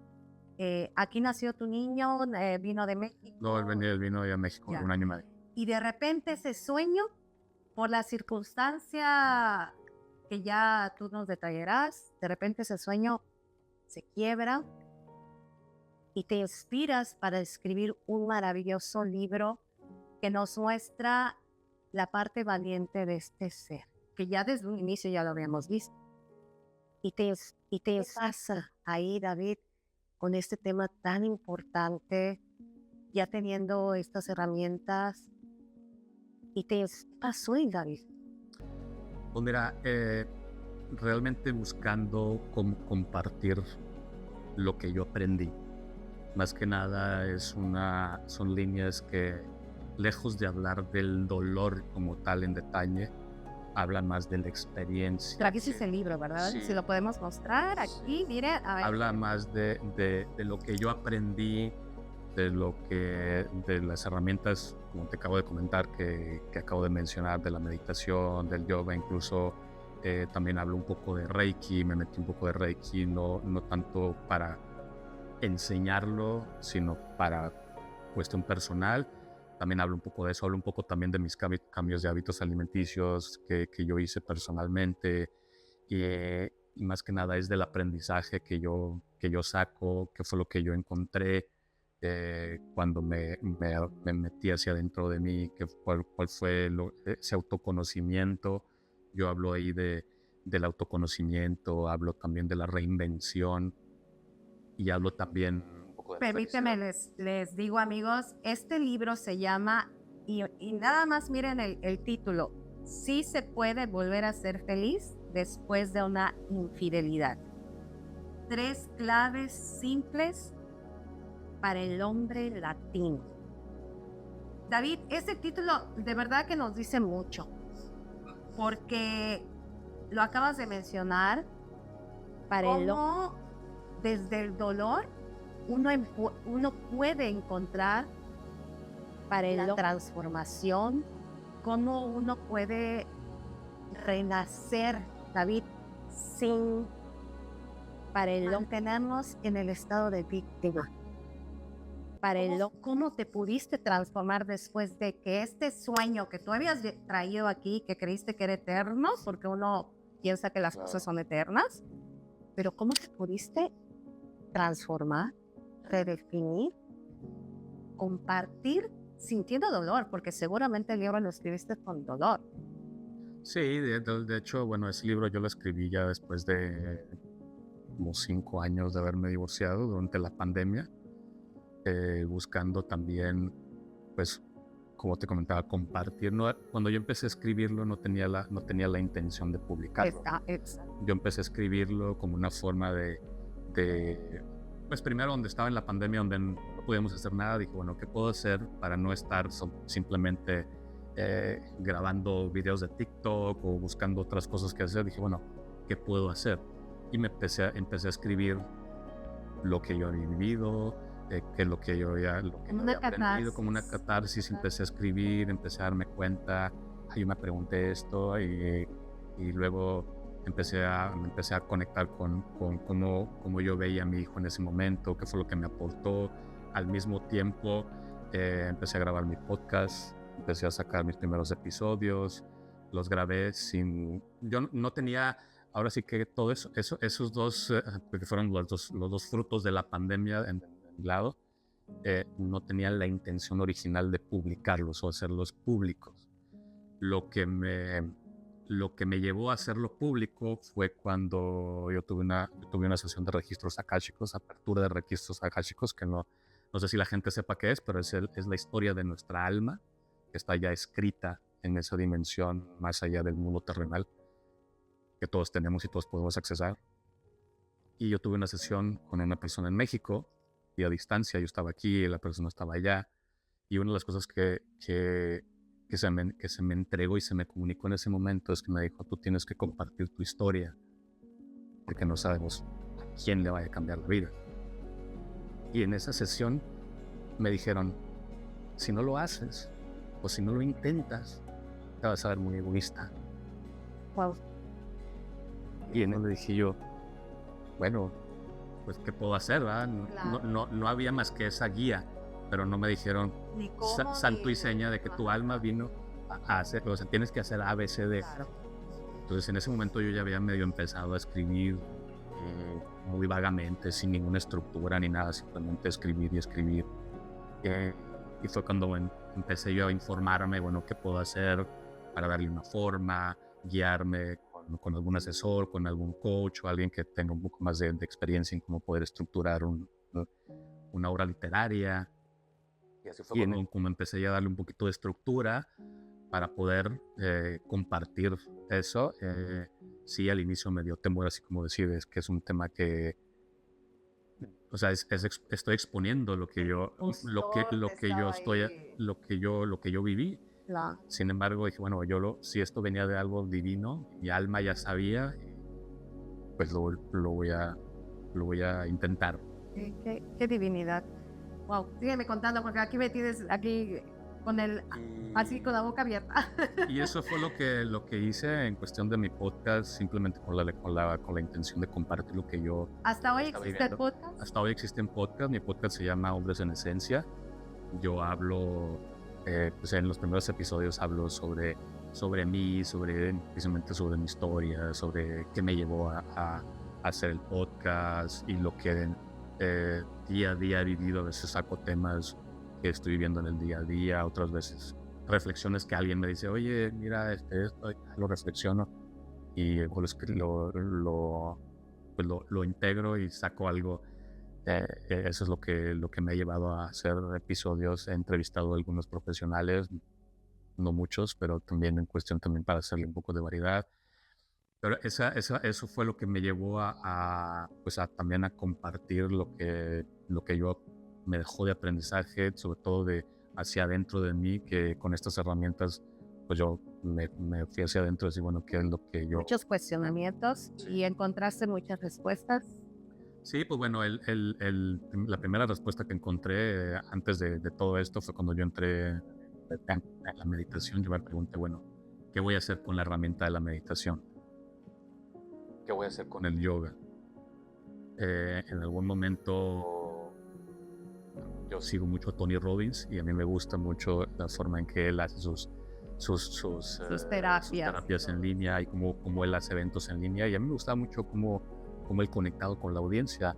aquí nació tu niño, vino de México. No, él vino de México, 1 año y medio. y de repente ese sueño, por la circunstancia que ya tú nos detallarás, de repente ese sueño se quiebra y te inspiras para escribir un maravilloso libro que nos muestra la parte valiente de este ser, que ya desde un inicio ya lo habíamos visto. Y te pasa ahí, David, con este tema tan importante, ya teniendo estas herramientas, y te pasó ahí, David. Pues mira, realmente buscando cómo compartir lo que yo aprendí. Más que nada son líneas que, lejos de hablar del dolor como tal en detalle, hablan más de la experiencia. Trajiste el libro, ¿verdad? Sí. Si lo podemos mostrar aquí, Sí. mire. A ver. Habla más de lo que yo aprendí, de las herramientas, como te acabo de comentar, que acabo de mencionar, de la meditación, del yoga, incluso también hablo un poco de Reiki, me metí un poco de Reiki, no tanto para enseñarlo, sino para cuestión personal. También hablo un poco de eso, hablo un poco también de mis cambios de hábitos alimenticios que yo hice personalmente, y más que nada es del aprendizaje que yo saco, que fue lo que yo encontré cuando me metí hacia adentro de mí, cuál fue ese autoconocimiento. Yo hablo ahí del autoconocimiento, hablo también de la reinvención y hablo también un poco de... Permíteme, les digo, amigos, este libro se llama, y nada más miren el título, Sí se puede volver a ser feliz después de una infidelidad. 3 claves simples para el hombre latino. David, ese título de verdad que nos dice mucho, porque lo acabas de mencionar, para cómo desde el dolor uno puede encontrar para la transformación, cómo uno puede renacer, David, sin para el mantenernos en el estado de víctima. Para el cómo te pudiste transformar después de que este sueño que tú habías traído aquí, que creíste que era eterno, porque uno piensa que las cosas son eternas, pero cómo te pudiste transformar, redefinir, compartir sintiendo dolor, porque seguramente el libro lo escribiste con dolor. Sí, de hecho, bueno, ese libro yo lo escribí ya después de como 5 años de haberme divorciado durante la pandemia, buscando también, pues, como te comentaba, compartir. Cuando yo empecé a escribirlo no tenía la intención de publicarlo. Yo empecé a escribirlo como una forma de pues primero, donde estaba en la pandemia, donde no podíamos hacer nada, dije, bueno, ¿qué puedo hacer para no estar simplemente grabando videos de TikTok o buscando otras cosas que hacer? Dije, bueno, ¿qué puedo hacer? Y empecé a escribir lo que yo había vivido, lo que yo había aprendido, como una catarsis. Empecé a escribir, empecé a darme cuenta, yo me pregunté esto, y luego empecé a conectar con cómo yo veía a mi hijo en ese momento, qué fue lo que me aportó. Al mismo tiempo empecé a grabar mi podcast, empecé a sacar mis primeros episodios, los grabé yo no tenía, ahora sí que todo esos dos, que fueron los dos frutos de la pandemia en mi lado, no tenía la intención original de publicarlos o hacerlos públicos. Lo que me llevó a hacerlo público fue cuando yo tuve una sesión de registros akáshicos, apertura de registros akáshicos, que no sé si la gente sepa qué es, pero es la historia de nuestra alma, que está ya escrita en esa dimensión más allá del mundo terrenal, que todos tenemos y todos podemos accesar. Y yo tuve una sesión con una persona en México, y a distancia, yo estaba aquí y la persona estaba allá, y una de las cosas que se me entregó y se me comunicó en ese momento es que me dijo, tú tienes que compartir tu historia, porque no sabemos a quién le vaya a cambiar la vida. Y en esa sesión me dijeron, si no lo haces o si no lo intentas, te vas a ver muy egoísta. Wow. Y en eso le dije yo, bueno, pues ¿qué puedo hacer? ¿Verdad? Claro. No había más que esa guía. pero no me dijeron Ni cómo, santo y seña de que tu alma vino a hacer, o sea, tienes que hacer A, B, C, D. Claro. Entonces en ese momento yo ya había medio empezado a escribir muy vagamente, sin ninguna estructura ni nada, simplemente escribir y escribir. Y fue cuando empecé yo a informarme, bueno, qué puedo hacer para darle una forma, guiarme con algún asesor, con algún coach o alguien que tenga un poco más de experiencia en cómo poder estructurar una obra literaria. Y así fue como empecé ya a darle un poquito de estructura para poder compartir eso. Sí, al inicio me dio temor, así como decir, es que es un tema que, o sea, estoy exponiendo lo que yo, lo que yo viví. Claro. Sin embargo, dije, bueno, si esto venía de algo divino, mi alma ya sabía, pues lo voy a intentar. Qué divinidad. Wow, sígueme contando porque aquí me tienes aquí con así con la boca abierta. Y eso fue lo que hice en cuestión de mi podcast, simplemente con la intención de compartir lo que yo ¿Hasta hoy estaba existe el viviendo. podcast? Hasta hoy existe un podcast. Mi podcast se llama Hombres en Esencia. Yo hablo, pues en los primeros episodios hablo sobre mí, precisamente sobre mi historia, sobre qué me llevó a hacer el podcast y lo que día a día he vivido. A veces saco temas que estoy viviendo en el día a día, otras veces reflexiones que alguien me dice, oye, mira, esto, lo reflexiono y lo integro y saco algo. Eso es lo que me ha llevado a hacer episodios. He entrevistado a algunos profesionales, no muchos, pero también en cuestión también para hacerle un poco de variedad. Pero eso fue lo que me llevó pues también a compartir lo que yo me dejó de aprendizaje, sobre todo de hacia adentro de mí, que con estas herramientas pues yo me fui hacia adentro y decir, bueno, ¿qué es lo que yo... Muchos cuestionamientos y encontraste muchas respuestas. Sí, pues bueno, la primera respuesta que encontré antes de todo esto fue cuando yo entré en la meditación. Yo me pregunté, bueno, ¿qué voy a hacer con la herramienta de la meditación? ¿Qué voy a hacer con el yoga? En algún momento yo sigo mucho a Tony Robbins y a mí me gusta mucho la forma en que él hace sus terapias en línea y cómo él hace eventos en línea. Y a mí me gusta mucho cómo él conectado con la audiencia.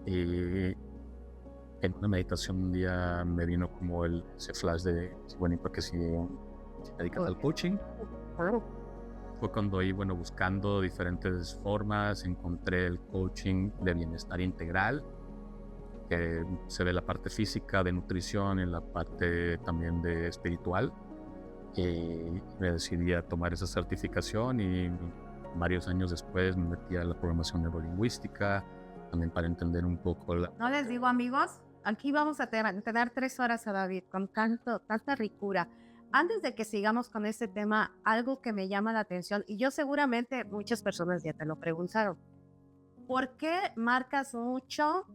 Y en una meditación un día me vino como ese flash de, bueno, ¿y por qué si te dedicas al coaching? Fue cuando ahí, bueno, buscando diferentes formas, encontré el coaching de bienestar integral, que se ve la parte física, de nutrición, en la parte también de espiritual. Y me decidí a tomar esa certificación y varios años después me metí a la programación neurolingüística, también para entender un poco No les digo, amigos, aquí vamos a tener 3 horas a David con tanta ricura. Antes de que sigamos con este tema, algo que me llama la atención, y yo seguramente muchas personas ya te lo preguntaron, ¿por qué marcas mucho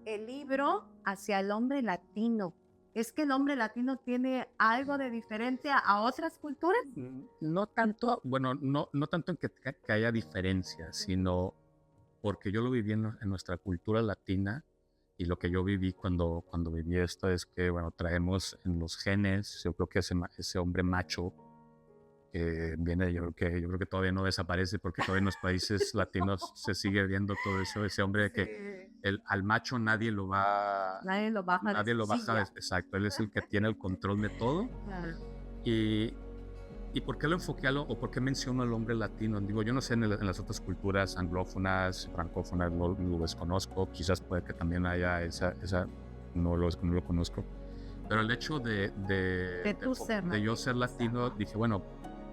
el libro hacia el hombre latino? ¿Es que el hombre latino tiene algo de diferente a otras culturas? No tanto, bueno, no tanto en que haya diferencia, sino porque yo lo viví en nuestra cultura latina. Y lo que yo viví cuando viví esto es que, bueno, traemos en los genes, yo creo que ese hombre macho que viene, yo creo que todavía no desaparece porque todavía en los países latinos se sigue viendo todo eso, ese hombre que al macho nadie lo baja. Exacto, él es el que tiene el control de todo. Claro. ¿Y por qué lo enfoqué o por qué menciono al hombre latino? Digo, yo no sé en las otras culturas anglófonas, francófonas, lo desconozco. Quizás puede que también haya no lo conozco. Pero el hecho de yo ser latino, dije, bueno,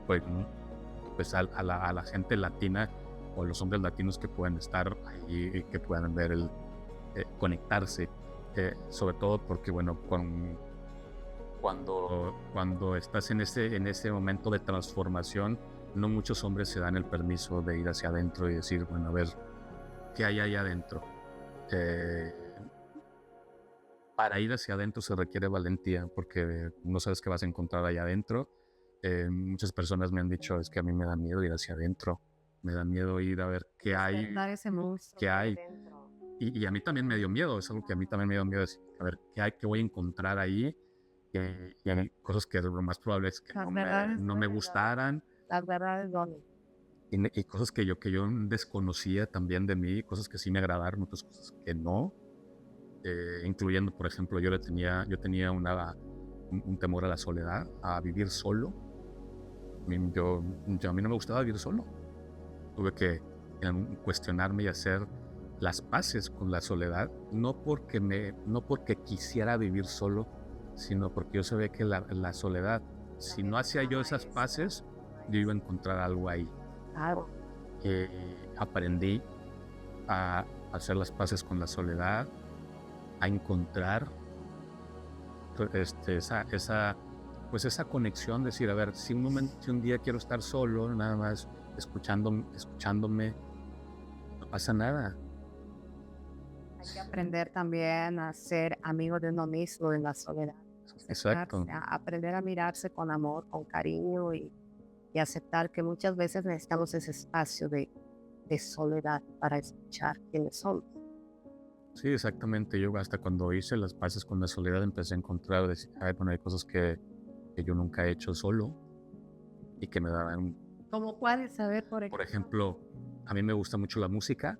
pues a la gente latina o los hombres latinos que puedan estar ahí, que puedan ver conectarse, sobre todo porque, bueno, cuando estás en ese momento de transformación, no muchos hombres se dan el permiso de ir hacia adentro y decir, bueno, a ver, ¿qué hay allá adentro? Para ir hacia adentro se requiere valentía, porque no sabes qué vas a encontrar allá adentro. Muchas personas me han dicho, es que a mí me da miedo ir hacia adentro, me da miedo ir a ver qué hay, Ese monstruo qué hay. y a mí también me dio miedo, es algo que a mí también me dio miedo, decir, a ver, ¿qué voy a encontrar ahí? Y hay cosas que lo más probable es que Las no verdades no me duelen, ¿no? gustaran, Las verdades duelen. y cosas que yo desconocía también de mí, cosas que sí me agradaron, otras cosas que no, incluyendo, por ejemplo, yo tenía un temor a la soledad, a vivir solo. A mí no me gustaba vivir solo. Tuve que cuestionarme y hacer las paces con la soledad, no porque quisiera vivir solo, sino porque yo sabía que la soledad, si no hacía yo esas paces, yo iba a encontrar algo ahí. Claro. Aprendí a hacer las paces con la soledad, a encontrar esa conexión, decir, a ver, si un día quiero estar solo, nada más escuchándome, no pasa nada. Hay que aprender también a ser amigo de uno mismo en la soledad. Exacto. Aceptarse, aprender a mirarse con amor, con cariño y aceptar que muchas veces necesitamos ese espacio de soledad para escuchar quiénes somos. Sí, exactamente. Yo hasta cuando hice las paces con la soledad empecé a encontrar, decir, bueno, hay cosas que yo nunca he hecho solo y que me daban. ¿Cómo cuáles? Saber, Por ejemplo, a mí me gusta mucho la música.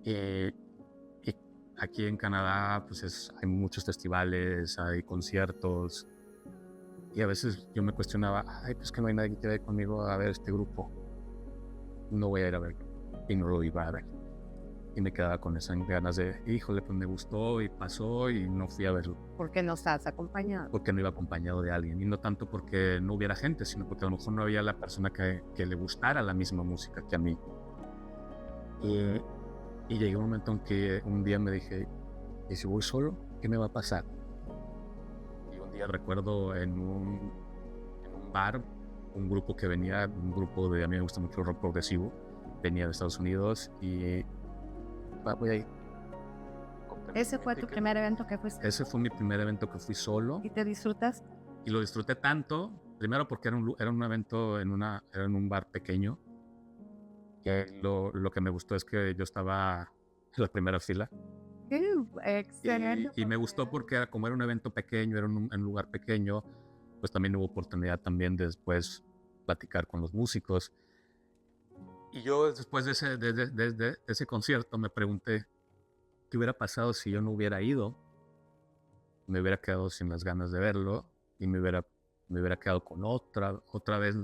Y aquí en Canadá pues hay muchos festivales, hay conciertos, y a veces yo me cuestionaba, ay, pues que no hay nadie que quiera ir conmigo a ver este grupo, no voy a ir a verlo, y no lo iba a ver, y me quedaba con esas ganas de, híjole, pues me gustó y pasó y no fui a verlo. ¿Por qué no estás acompañado? Porque no iba acompañado de alguien, y no tanto porque no hubiera gente, sino porque a lo mejor no había la persona que le gustara la misma música que a mí. Y llegué a un momento en que un día me dije, ¿y si voy solo? ¿Qué me va a pasar? Y un día recuerdo en un bar, un grupo que venía, un grupo de, a mí me gusta mucho el rock progresivo, venía de Estados Unidos y voy a ir. ¿Ese fue tu primer evento que fuiste? Ese fue mi primer evento que fui solo. ¿Y te disfrutas? Y lo disfruté tanto, primero porque era un evento era en un bar pequeño. Lo que me gustó es que yo estaba en la primera fila. Excelente. Y me gustó porque como era un evento pequeño, era en un lugar pequeño, pues también hubo oportunidad también de después platicar con los músicos. Y yo después de ese concierto me pregunté qué hubiera pasado si yo no hubiera ido. Me hubiera quedado sin las ganas de verlo y me hubiera quedado con otra vez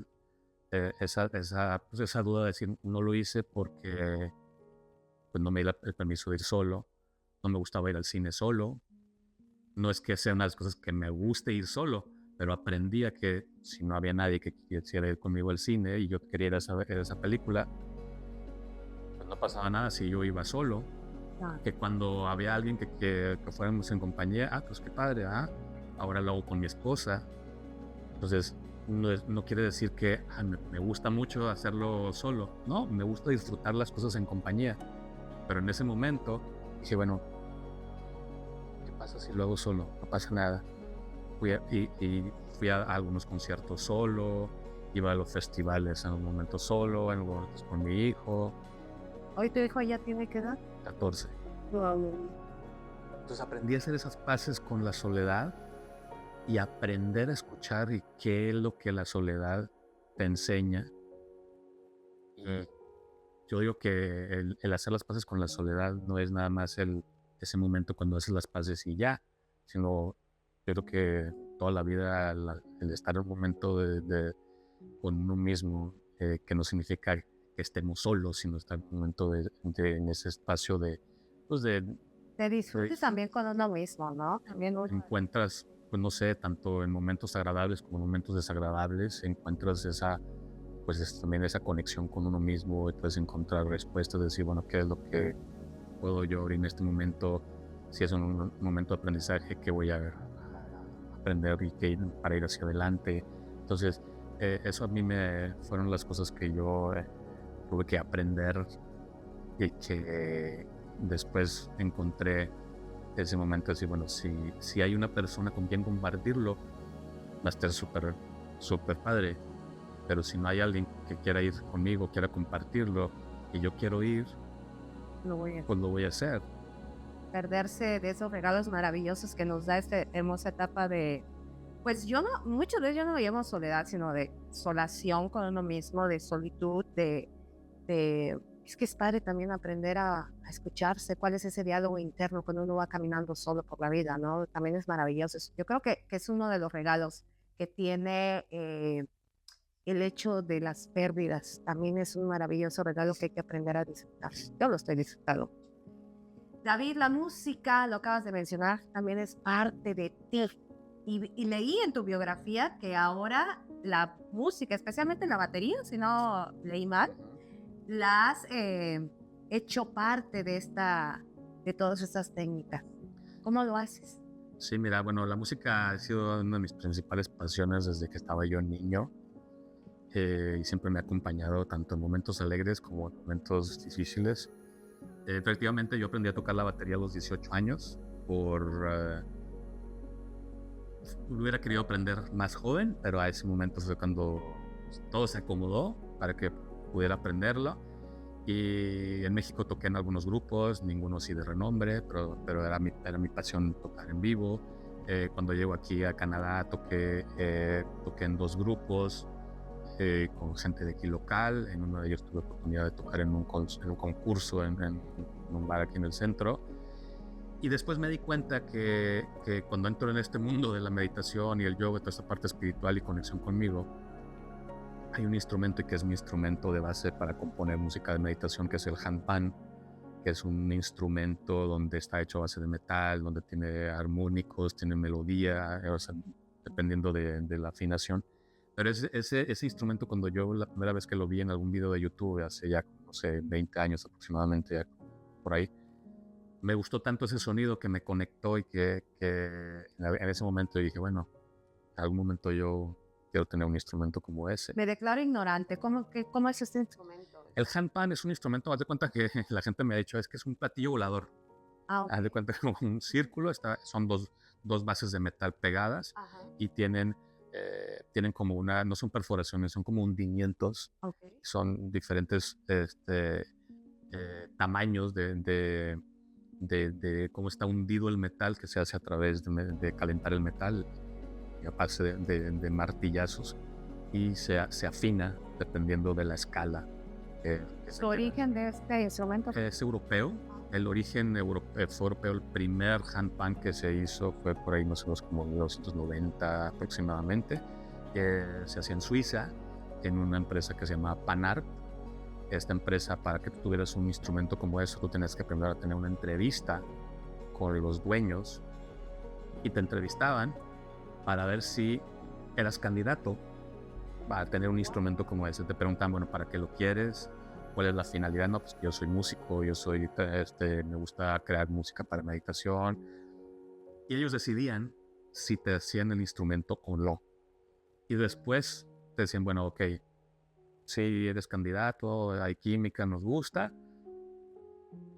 esa duda de decir no lo hice porque pues no me di el permiso de ir solo, no me gustaba ir al cine solo. No es que sea una de las cosas que me guste ir solo, pero aprendí a que si no había nadie que quisiera ir conmigo al cine y yo quería ir a esa película, pues no pasaba nada si yo iba solo. Que cuando había alguien que fuéramos en compañía, pues qué padre, ahora lo hago con mi esposa. Entonces, no quiere decir que me gusta mucho hacerlo solo. No, me gusta disfrutar las cosas en compañía. Pero en ese momento dije, bueno, ¿qué pasa si lo hago solo? No pasa nada. Fui a algunos conciertos solo, iba a los festivales en un momento solo, en momentos con mi hijo. ¿Hoy tu hijo ya tiene qué edad? 14. Entonces aprendí a hacer esas paces con la soledad y aprender a escuchar y qué es lo que la soledad te enseña. Y yo digo que el hacer las paces con la soledad no es nada más ese momento cuando haces las paces y ya, sino yo creo que toda la vida el estar en un momento con uno mismo, que no significa que estemos solos, sino estar en un momento en ese espacio te disfrutes también con uno mismo, ¿no? También encuentras, pues no sé, tanto en momentos agradables como en momentos desagradables, encuentras también esa conexión con uno mismo y puedes encontrar respuestas, decir, bueno, ¿qué es lo que puedo yo en este momento? Si es un momento de aprendizaje, ¿qué voy a aprender para ir hacia adelante? Entonces, eso a mí fueron las cosas que yo tuve que aprender y que después encontré ese momento de decir, bueno, si hay una persona con quien compartirlo, va a estar súper, súper padre. Pero si no hay alguien que quiera ir conmigo, quiera compartirlo, y yo quiero ir, pues lo voy a hacer. Perderse de esos regalos maravillosos que nos da esta hermosa etapa de, pues yo no, muchas veces yo no lo llamo soledad, sino de solación con uno mismo, de solitud, es que es padre también aprender a escucharse, cuál es ese diálogo interno cuando uno va caminando solo por la vida, ¿no? También es maravilloso. Yo creo que es uno de los regalos que tiene el hecho de las pérdidas. También es un maravilloso regalo que hay que aprender a disfrutar. Yo lo estoy disfrutando. David, la música, lo acabas de mencionar, también es parte de ti. Y leí en tu biografía que ahora la música, especialmente la batería, si no leí mal, la has hecho parte de todas estas técnicas. ¿Cómo lo haces? Sí, mira, bueno, la música ha sido una de mis principales pasiones desde que estaba yo niño. Y siempre me ha acompañado tanto en momentos alegres como en momentos difíciles. Efectivamente, yo aprendí a tocar la batería a los 18 años. Hubiera querido aprender más joven, pero a ese momento fue cuando todo se acomodó para que pudiera aprenderlo. Y en México toqué en algunos grupos, ninguno sí de renombre, pero era mi pasión tocar en vivo. Cuando llego aquí a Canadá toqué en 2 grupos con gente de aquí local. En uno de ellos tuve oportunidad de tocar en un concurso en un bar aquí en el centro. Y después me di cuenta que cuando entro en este mundo de la meditación y el yoga, toda esta parte espiritual y conexión conmigo, hay un instrumento que es mi instrumento de base para componer música de meditación, que es el handpan, que es un instrumento donde está hecho a base de metal, donde tiene armónicos, tiene melodía, o sea, dependiendo de la afinación. Pero ese instrumento, cuando yo la primera vez que lo vi en algún video de YouTube, hace ya, no sé, 20 años aproximadamente, ya por ahí, me gustó tanto ese sonido que me conectó y que en ese momento dije, bueno, en algún momento yo quiero tener un instrumento como ese. Me declaro ignorante. ¿Cómo es este instrumento? El handpan es un instrumento, haz de cuenta que la gente me ha dicho, es que es un platillo volador. Okay. Haz de cuenta que es un círculo, son dos bases de metal pegadas. Ajá. Y tienen como no son perforaciones, son como hundimientos. Okay. Son diferentes tamaños de cómo está hundido el metal, que se hace a través de calentar el metal y a base de martillazos, y se afina dependiendo de la escala. ¿El origen de este instrumento? Es europeo. El origen fue europeo. El primer handpan que se hizo fue por ahí más o menos como 1990 aproximadamente. Se hacía en Suiza, en una empresa que se llama Panart. Esta empresa, para que tú tuvieras un instrumento como eso, tú tenías que primero tener una entrevista con los dueños, y te entrevistaban para ver si eras candidato para tener un instrumento como ese. Te preguntaban, bueno, ¿para qué lo quieres? ¿Cuál es la finalidad? No, pues yo soy músico, me gusta crear música para meditación. Y ellos decidían si te hacían el instrumento o no. Y después te decían, bueno, ok, si eres candidato, hay química, nos gusta.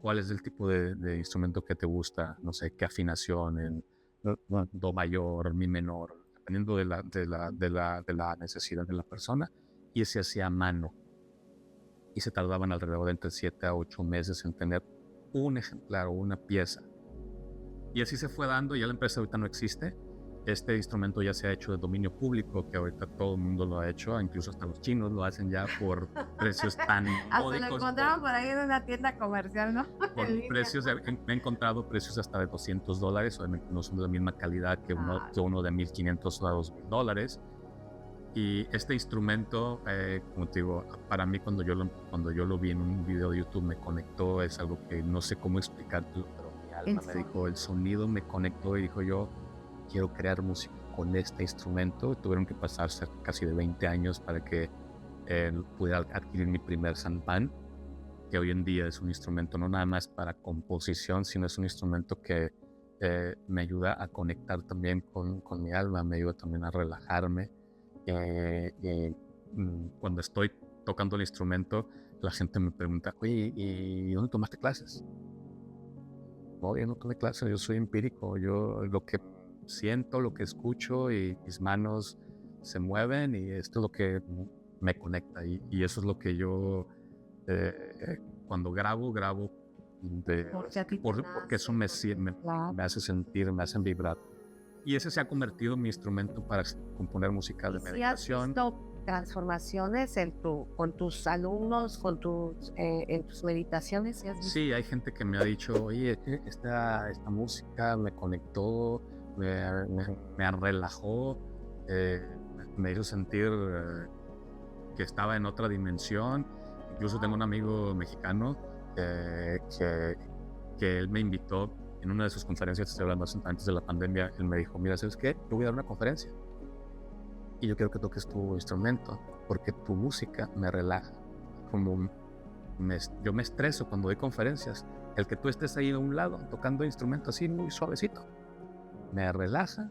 ¿Cuál es el tipo de instrumento que te gusta? No sé, qué afinación, en do mayor, mi menor, dependiendo de la necesidad de la persona. Y se hacía a mano. Y se tardaban alrededor de entre 7 a 8 meses en tener un ejemplar o una pieza. Y así se fue dando. Ya la empresa ahorita no existe. Este instrumento ya se ha hecho de dominio público, que ahorita todo el mundo lo ha hecho, incluso hasta los chinos lo hacen ya por precios tan módicos. Hasta lo encontraron por ahí en una tienda comercial, ¿no? Por precios, he encontrado precios hasta de $200, obviamente no son de la misma calidad que uno de $1,500 a $2,000. Y este instrumento, como te digo, para mí cuando yo lo vi en un video de YouTube me conectó. Es algo que no sé cómo explicártelo, pero mi alma me dijo, el sonido me conectó y dijo, yo quiero crear música con este instrumento. Tuvieron que pasar casi de 20 años para que pudiera adquirir mi primer handpan, que hoy en día es un instrumento no nada más para composición, sino es un instrumento que me ayuda a conectar también con mi alma, me ayuda también a relajarme. Cuando estoy tocando el instrumento, la gente me pregunta, oye, ¿y dónde tomaste clases? No, yo no tomé clases, yo soy empírico. Yo lo que siento, lo que escucho, y mis manos se mueven, y esto es lo que me conecta. Y eso es lo que yo, cuando grabo Porque a ti te porque eso claro. me hace sentir, me hacen vibrar. Y ese se ha convertido en mi instrumento para componer música de ¿Y si has meditación. visto transformaciones con tus alumnos, en tus meditaciones? ¿Sí has visto? Sí, hay gente que me ha dicho, oye, esta música me conectó, me relajó, eh, me hizo sentir que estaba en otra dimensión. Incluso tengo un amigo mexicano que él me invitó en una de sus conferencias, estoy hablando antes de la pandemia, él me dijo, mira, ¿sabes qué? Yo voy a dar una conferencia y yo quiero que toques tu instrumento porque tu música me relaja. Yo me estreso cuando doy conferencias. El que tú estés ahí a un lado tocando instrumento así muy suavecito me relaja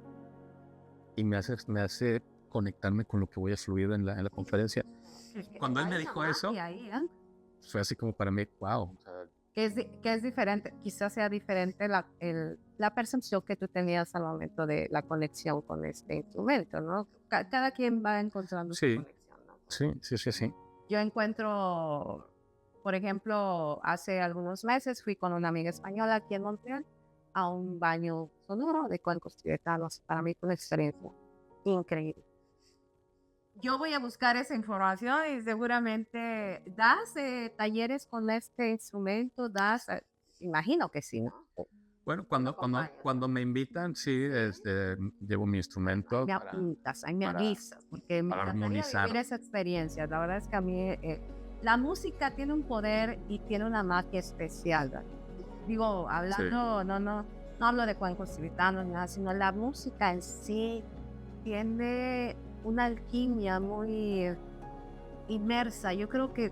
y me hace conectarme con lo que voy a fluir en la conferencia. Cuando él me dijo eso, fue así como para mí, wow. Que es diferente, quizás sea diferente la percepción que tú tenías al momento de la conexión con este instrumento, ¿no? Cada quien va encontrando su conexión, ¿no? Sí. Yo encuentro, por ejemplo, hace algunos meses fui con una amiga española aquí en Montreal a un baño sonoro de cuencos tibetanos. Para mí fue una experiencia increíble. Yo voy a buscar esa información y seguramente das talleres con este instrumento, imagino que sí, ¿no? Bueno, cuando me invitan, sí, llevo mi instrumento Me apuntas, ahí me avisas, porque me para encantaría armonizar. vivir esa experiencia. La verdad es que a mí la música tiene un poder y tiene una magia especial, ¿verdad? Digo, hablando, no hablo de cuencos tibetanos, nada, sino la música en sí tiene una alquimia muy inmersa. Yo creo que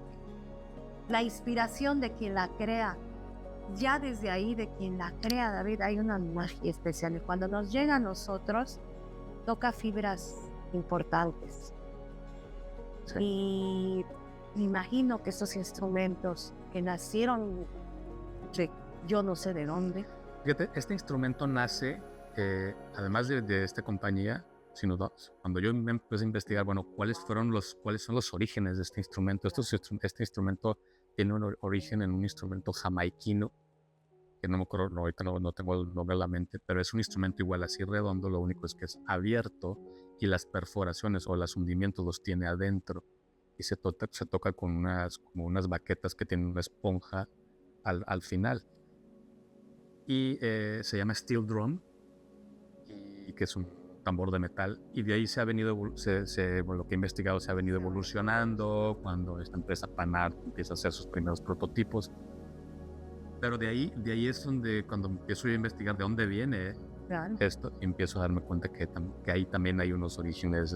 la inspiración de quien la crea, ya desde ahí de quien la crea, David, hay una magia especial. Y cuando nos llega a nosotros, toca fibras importantes. Sí. Y me imagino que estos instrumentos que nacieron de yo no sé de dónde. Fíjate, este instrumento nace, además de esta compañía, cuando yo me empecé a investigar, bueno, cuáles son los orígenes de este instrumento. Este instrumento tiene un origen en un instrumento jamaiquino, que no me acuerdo, ahorita no tengo el nombre en la mente, pero es un instrumento igual así redondo, lo único es que es abierto y las perforaciones o los hundimientos los tiene adentro y se toca con unas baquetas que tienen una esponja al final. Y se llama steel drum, y que es un tambor de metal, y de ahí se ha venido, lo que he investigado, se ha venido evolucionando cuando esta empresa Panart empieza a hacer sus primeros prototipos. Pero de ahí es donde, cuando empiezo a investigar de dónde viene esto, empiezo a darme cuenta que ahí también hay unos orígenes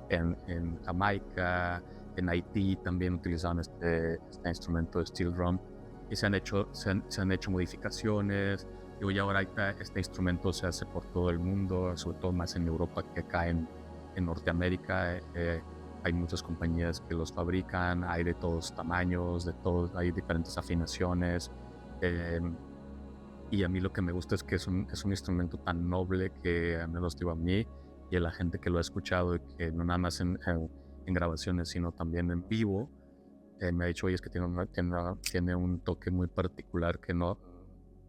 en Jamaica, en Haití también utilizaban este instrumento de steel drum, y se han hecho modificaciones. Y ahora este instrumento se hace por todo el mundo, sobre todo más en Europa que acá en Norteamérica. Hay muchas compañías que los fabrican, hay de todos tamaños, hay diferentes afinaciones. Y a mí lo que me gusta es que es un instrumento tan noble que, al menos digo a mí y a la gente que lo ha escuchado, y que no nada más en grabaciones, sino también en vivo, me ha dicho, oye, es que tiene un toque muy particular que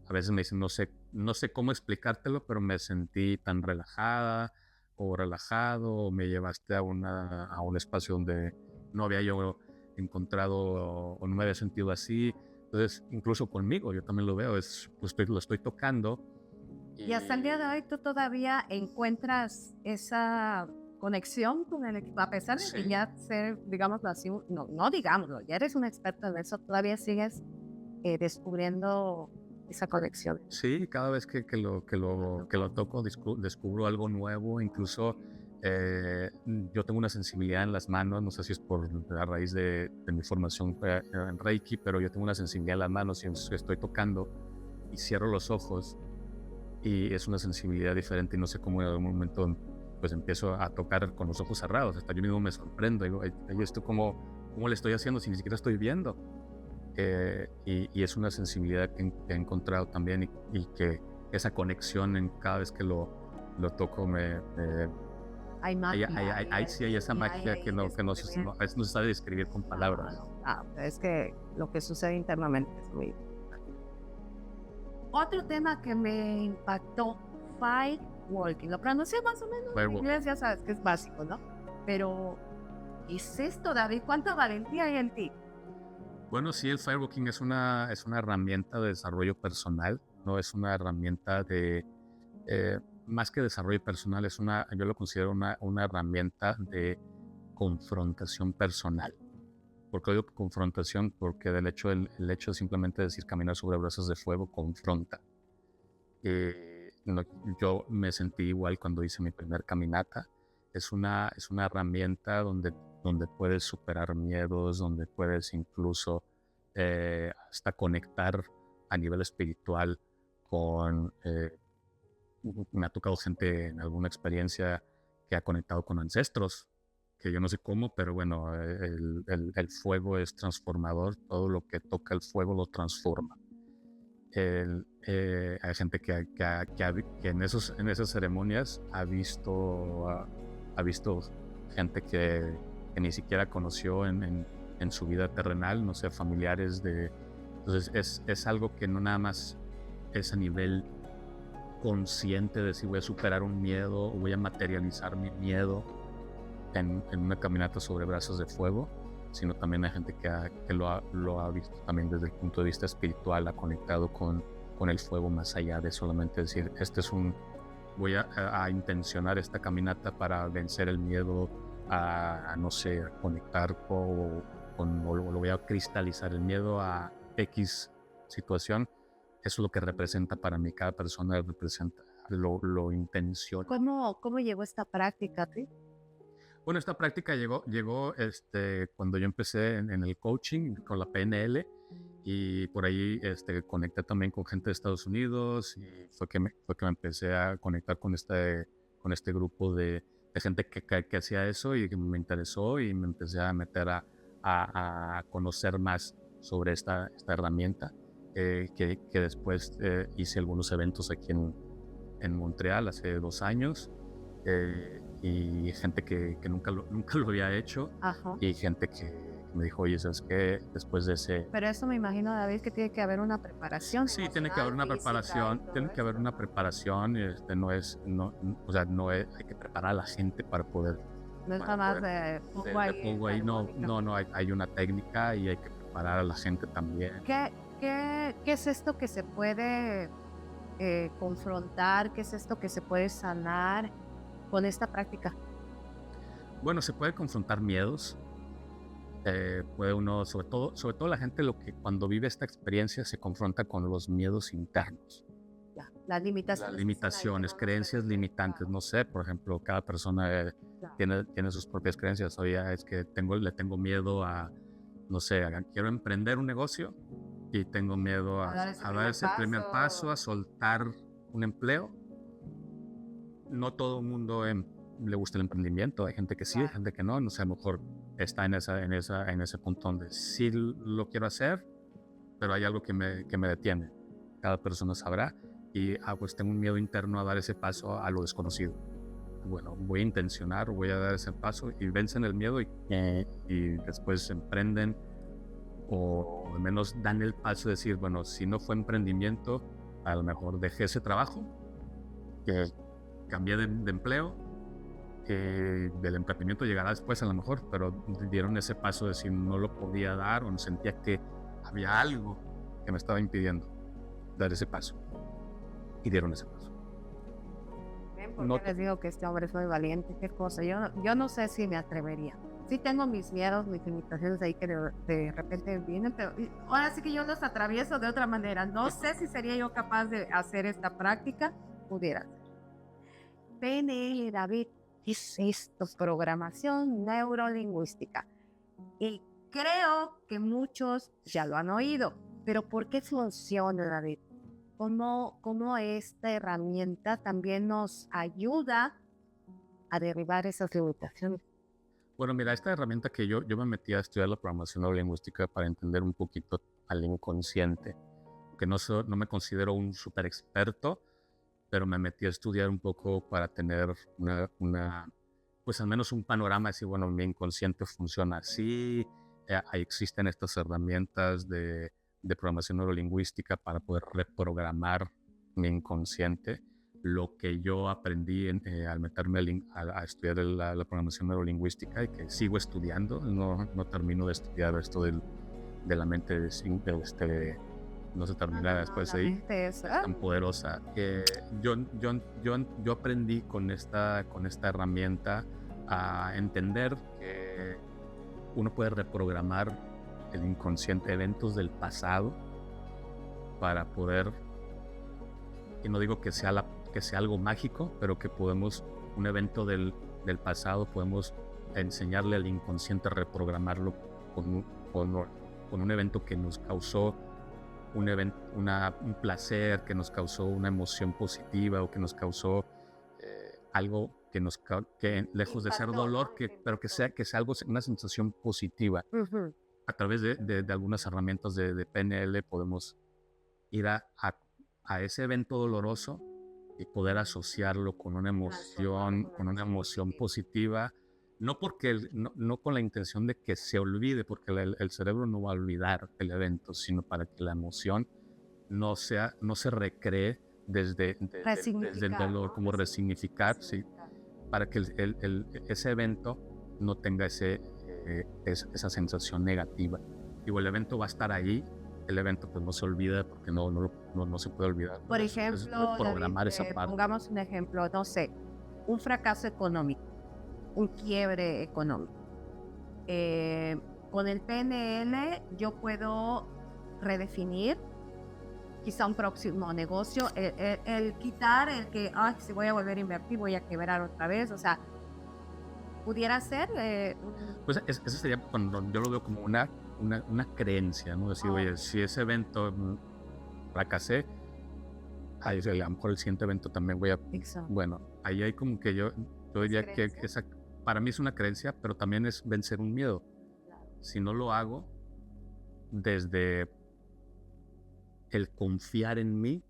a veces me dicen, no sé cómo explicártelo, pero me sentí tan relajada o relajado, o me llevaste a un espacio donde no había yo encontrado o no me había sentido así. Entonces, incluso conmigo, yo también lo veo, lo estoy tocando. Y hasta el día de hoy tú todavía encuentras esa conexión con el equipo, a pesar de que ya ser, digámoslo así, no digámoslo, ya eres un experto en eso, todavía sigues descubriendo esa conexión. Sí, cada vez que lo toco descubro algo nuevo. Incluso yo tengo una sensibilidad en las manos, no sé si es por a raíz de mi formación en Reiki, pero yo tengo una sensibilidad en las manos y estoy tocando y cierro los ojos y es una sensibilidad diferente, y no sé cómo en algún momento pues empiezo a tocar con los ojos cerrados. Hasta yo mismo me sorprendo, digo, ¿esto cómo le estoy haciendo si ni siquiera estoy viendo? Y es una sensibilidad que he encontrado también, y que esa conexión en cada vez que lo toco hay magia. Sí hay esa magia que no se sabe describir con palabras. Es que lo que sucede internamente es muy... Otro tema que me impactó, firewalking. Lo pronuncié más o menos en inglés, ya sabes que es básico, ¿no? Pero, ¿qué es esto, David? ¿Cuánta valentía hay en ti? Bueno, sí, el firewalking es una herramienta de desarrollo personal, no es una herramienta de, más que desarrollo personal, yo lo considero una herramienta de confrontación personal. ¿Por qué digo confrontación? Porque el hecho de simplemente decir caminar sobre brasas de fuego confronta. Yo me sentí igual cuando hice mi primer caminata. Es una herramienta donde puedes superar miedos, donde puedes incluso hasta conectar a nivel espiritual con... me ha tocado gente en alguna experiencia que ha conectado con ancestros, que yo no sé cómo, pero bueno, el fuego es transformador, todo lo que toca el fuego lo transforma. Hay gente que en esas ceremonias ha visto gente que ni siquiera conoció en su vida terrenal, no sé, familiares de... Entonces es algo que no nada más es a nivel consciente de si voy a superar un miedo o voy a materializar mi miedo en una caminata sobre brasas de fuego, sino también hay gente que lo ha visto también desde el punto de vista espiritual, ha conectado con el fuego más allá de solamente decir, voy a intencionar esta caminata para vencer el miedo, no sé, a conectar o lo voy a cristalizar el miedo a X situación. Eso es lo que representa para mí, cada persona representa lo intencional. ¿Cómo llegó esta práctica, sí? Bueno, esta práctica llegó cuando yo empecé en el coaching con la PNL y por ahí conecté también con gente de Estados Unidos y fue que me empecé a conectar con este grupo de gente que hacía eso y que me interesó y me empecé a meter a conocer más sobre esta herramienta que después hice algunos eventos aquí en Montreal hace 2 años. Y gente que nunca lo había hecho. Ajá. Y gente que me dijo, oye, ¿sabes qué? Después de ese... Pero eso me imagino, David, que tiene que haber una preparación. Sí, tiene que haber una preparación, hay que preparar a la gente para poder... No es nada más de pongo ahí, no, hay una técnica y hay que preparar a la gente también. ¿Qué es esto que se puede confrontar? ¿Qué es esto que se puede sanar con esta práctica? Bueno, se puede confrontar miedos. Puede uno, sobre todo la gente, lo que cuando vive esta experiencia se confronta con los miedos internos. Ya, las limitaciones, creencias limitantes. No sé, por ejemplo, cada persona tiene sus propias creencias. Oye, es que le tengo miedo a, no sé, quiero emprender un negocio y tengo miedo a dar ese primer paso, a soltar un empleo. No todo el mundo le gusta el emprendimiento, hay gente que sí, hay gente que no, no sé, a lo mejor está en ese punto donde sí lo quiero hacer, pero hay algo que me detiene. Cada persona sabrá y pues tengo un miedo interno a dar ese paso a lo desconocido. Bueno, voy a intencionar, voy a dar ese paso y vencen el miedo y después emprenden o al menos dan el paso de decir, bueno, si no fue emprendimiento, a lo mejor dejé ese trabajo, que cambié de empleo, del emprendimiento llegará después a lo mejor, pero dieron ese paso de decir no lo podía dar o no sentía que había algo que me estaba impidiendo dar ese paso y dieron ese paso. No les digo que este hombre es muy valiente, qué cosa, yo no sé si me atrevería. Sí tengo mis miedos, mis limitaciones ahí que de repente vienen, pero ahora sí que yo los atravieso de otra manera. No sé si sería yo capaz de hacer esta práctica, pudiera ser. PNL, David, ¿qué es esto? Programación neurolingüística. Y creo que muchos ya lo han oído, pero ¿por qué funciona, David? ¿Cómo esta herramienta también nos ayuda a derribar esas limitaciones? Bueno, mira, esta herramienta que yo me metí a estudiar la programación neurolingüística para entender un poquito al inconsciente, que no me considero un súper experto, pero me metí a estudiar un poco para tener pues al menos un panorama, decir, bueno, mi inconsciente funciona así, ahí existen estas herramientas de programación neurolingüística para poder reprogramar mi inconsciente, lo que yo aprendí al meterme a estudiar la programación neurolingüística y que sigo estudiando. No termino de estudiar esto de la mente no se termina después de ahí, tan poderosa. Yo aprendí con esta herramienta a entender que uno puede reprogramar el inconsciente, eventos del pasado, para poder, y no digo que sea algo mágico, pero que podemos, un evento del pasado, podemos enseñarle al inconsciente a reprogramarlo con un evento que nos causó un placer, que nos causó una emoción positiva, o que nos causó algo que lejos de ser dolor, pero que sea algo, una sensación positiva. Uh-huh. A través de algunas herramientas de PNL podemos ir a ese evento doloroso y poder asociarlo con una emoción positiva, no con la intención de que se olvide, porque el cerebro no va a olvidar el evento, sino para que la emoción no se recree desde el dolor, como resignificar, sí, para que ese evento no tenga esa sensación negativa. Digo, el evento va a estar ahí, el evento pues no se olvida, porque no se puede olvidar. Por ejemplo, programar esa parte. Pongamos un ejemplo, no sé, un fracaso económico, un quiebre económico. Con el PNL yo puedo redefinir quizá un próximo negocio, el quitar el que, si voy a volver a invertir, voy a quebrar otra vez, o sea, pudiera ser... Pues eso sería cuando yo lo veo como una creencia, ¿no? Decir, oye, si ese evento fracasé, a lo mejor el siguiente evento también voy a... Exacto. Bueno, ahí hay como que yo diría que para mí es una creencia, pero también es vencer un miedo. Claro. Si no lo hago desde el confiar en mí,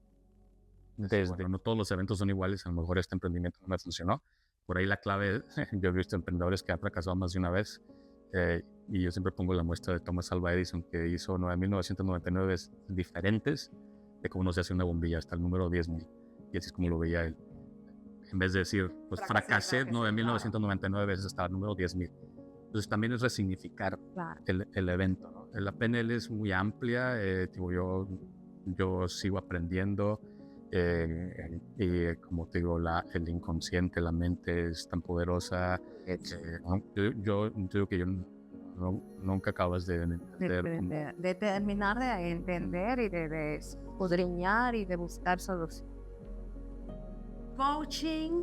no todos los eventos son iguales, a lo mejor este emprendimiento no me funcionó. Por ahí la clave, yo he visto emprendedores que han fracasado más de una vez, y yo siempre pongo la muestra de Thomas Alva Edison, que hizo 9.999 diferentes de cómo no se hace una bombilla hasta el número 10.000, y así es como lo veía él. En vez de decir, pues fracasé 9.999 veces hasta el número 10.000. Entonces también es resignificar el evento, ¿no? La PNL es muy amplia, yo sigo aprendiendo, y como te digo, el inconsciente, la mente es tan poderosa. Yo digo que nunca acabas de terminar de entender y de escudriñar y de buscar soluciones. Coaching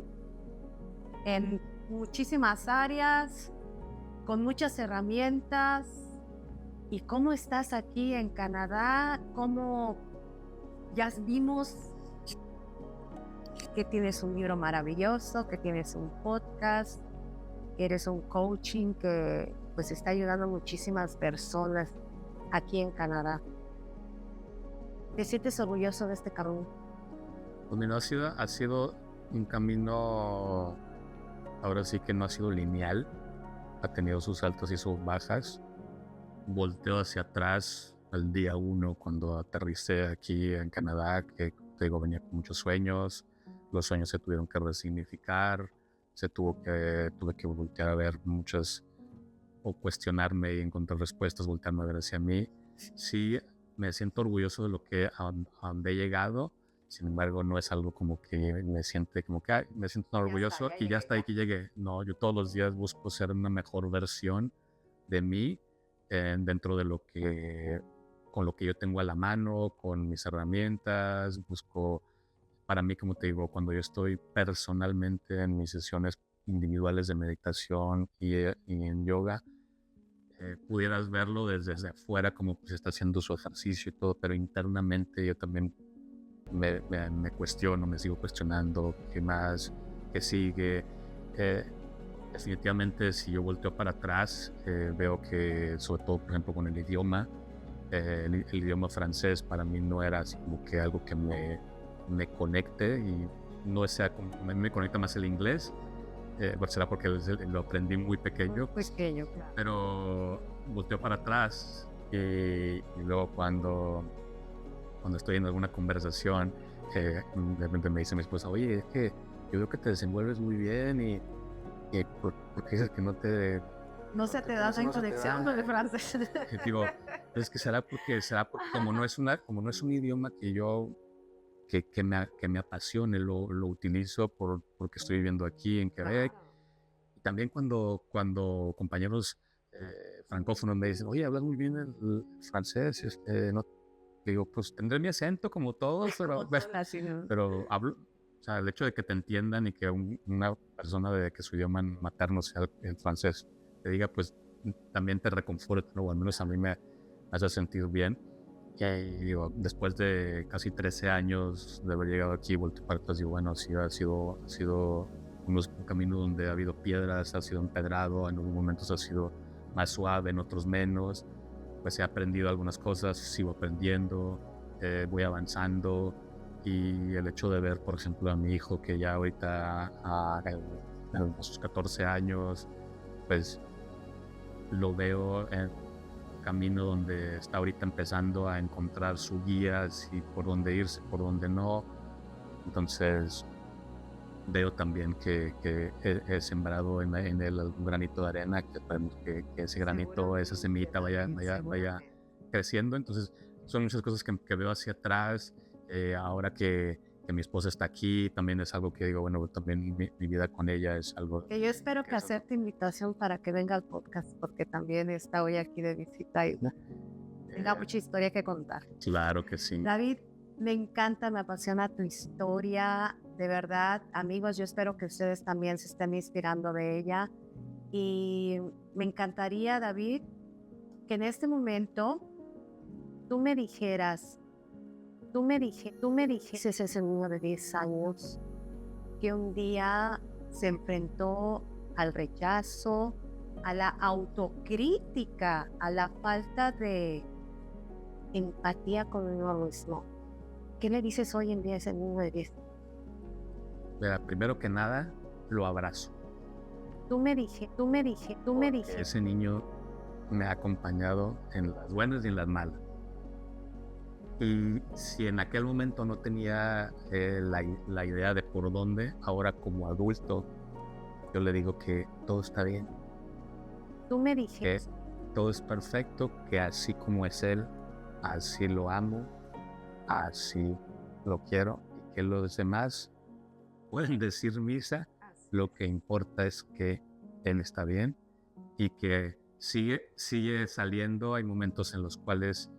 en muchísimas áreas, con muchas herramientas. ¿Y cómo estás aquí en Canadá? ¿Cómo ya vimos que tienes un libro maravilloso, que tienes un podcast, que eres un coaching que pues está ayudando a muchísimas personas aquí en Canadá? ¿Te sientes orgulloso de este camino? Pues mira, ha sido un camino, ahora sí que no ha sido lineal, ha tenido sus altas y sus bajas. Volteo hacia atrás al día 1 cuando aterricé aquí en Canadá, que te digo, venía con muchos sueños. Los sueños se tuvieron que resignificar, tuve que voltear a ver muchas, o cuestionarme y encontrar respuestas, voltearme a ver hacia mí. Sí, me siento orgulloso de lo que a donde he llegado. Sin embargo, no es algo como que me siento tan orgulloso y ya está ahí que llegué. No, yo todos los días busco ser una mejor versión de mí, dentro de con lo que yo tengo a la mano, con mis herramientas. Busco, para mí, como te digo, cuando yo estoy personalmente en mis sesiones individuales de meditación y en yoga, pudieras verlo desde afuera como pues está haciendo su ejercicio y todo, pero internamente yo también me cuestiono, me sigo cuestionando qué más, qué sigue. Definitivamente, si yo volteo para atrás, veo que, sobre todo, por ejemplo, con el idioma idioma francés para mí no era así como que algo que me conecte, y no sea como, me conecta más el inglés. Será porque lo aprendí muy pequeño. Claro. Pero volteo para atrás y luego cuando estoy en alguna conversación de repente me dice mi esposa, oye, es que yo veo que te desenvuelves muy bien y ¿por qué dices que no te... No se te da esa conexión con el francés. Y digo, es que será porque como no es un idioma que yo que me apasione, lo utilizo porque estoy viviendo aquí en Quebec. Y también cuando compañeros francófonos me dicen, oye, hablas muy bien el francés, no, digo, pues tendré mi acento como todos, pero hablo, o sea, el hecho de que te entiendan y que una persona de que su idioma materno sea el francés te diga, pues también te reconforta, ¿no? O al menos a mí me hace sentir bien. Y digo, después de casi 13 años de haber llegado aquí, vuelto para atrás, digo, bueno, sí, ha sido un camino donde ha habido piedras, ha sido empedrado, en algunos momentos ha sido más suave, en otros menos. Pues he aprendido algunas cosas, sigo aprendiendo, voy avanzando. Y el hecho de ver, por ejemplo, a mi hijo que ya ahorita a sus 14 años, pues lo veo en camino donde está ahorita empezando a encontrar su guía, si por dónde irse, por dónde no. Entonces veo también que he sembrado en él un granito de arena, que esperemos que ese granito, esa semillita vaya creciendo. Entonces son muchas cosas que veo hacia atrás. Ahora que mi esposa está aquí, también es algo que digo, bueno, también mi vida con ella es algo... Que yo espero que hacerte invitación para que venga al podcast, porque también está hoy aquí de visita y tenga mucha historia que contar. Claro que sí. David, me encanta, me apasiona tu historia, de verdad, amigos, yo espero que ustedes también se estén inspirando de ella y me encantaría, David, que en este momento tú me dijeras ese niño de 10 años que un día se enfrentó al rechazo, a la autocrítica, a la falta de empatía con uno mismo. ¿Qué le dices hoy en día a ese niño de 10? Mira, primero que nada, lo abrazo. Tú me dijiste. Ese niño me ha acompañado en las buenas y en las malas. Y si en aquel momento no tenía la idea de por dónde, ahora como adulto, yo le digo que todo está bien. Tú me dijiste. Que todo es perfecto, que así como es él, así lo amo, así lo quiero, y que los demás pueden decir misa, lo que importa es que él está bien y que sigue saliendo. Hay momentos en los cuales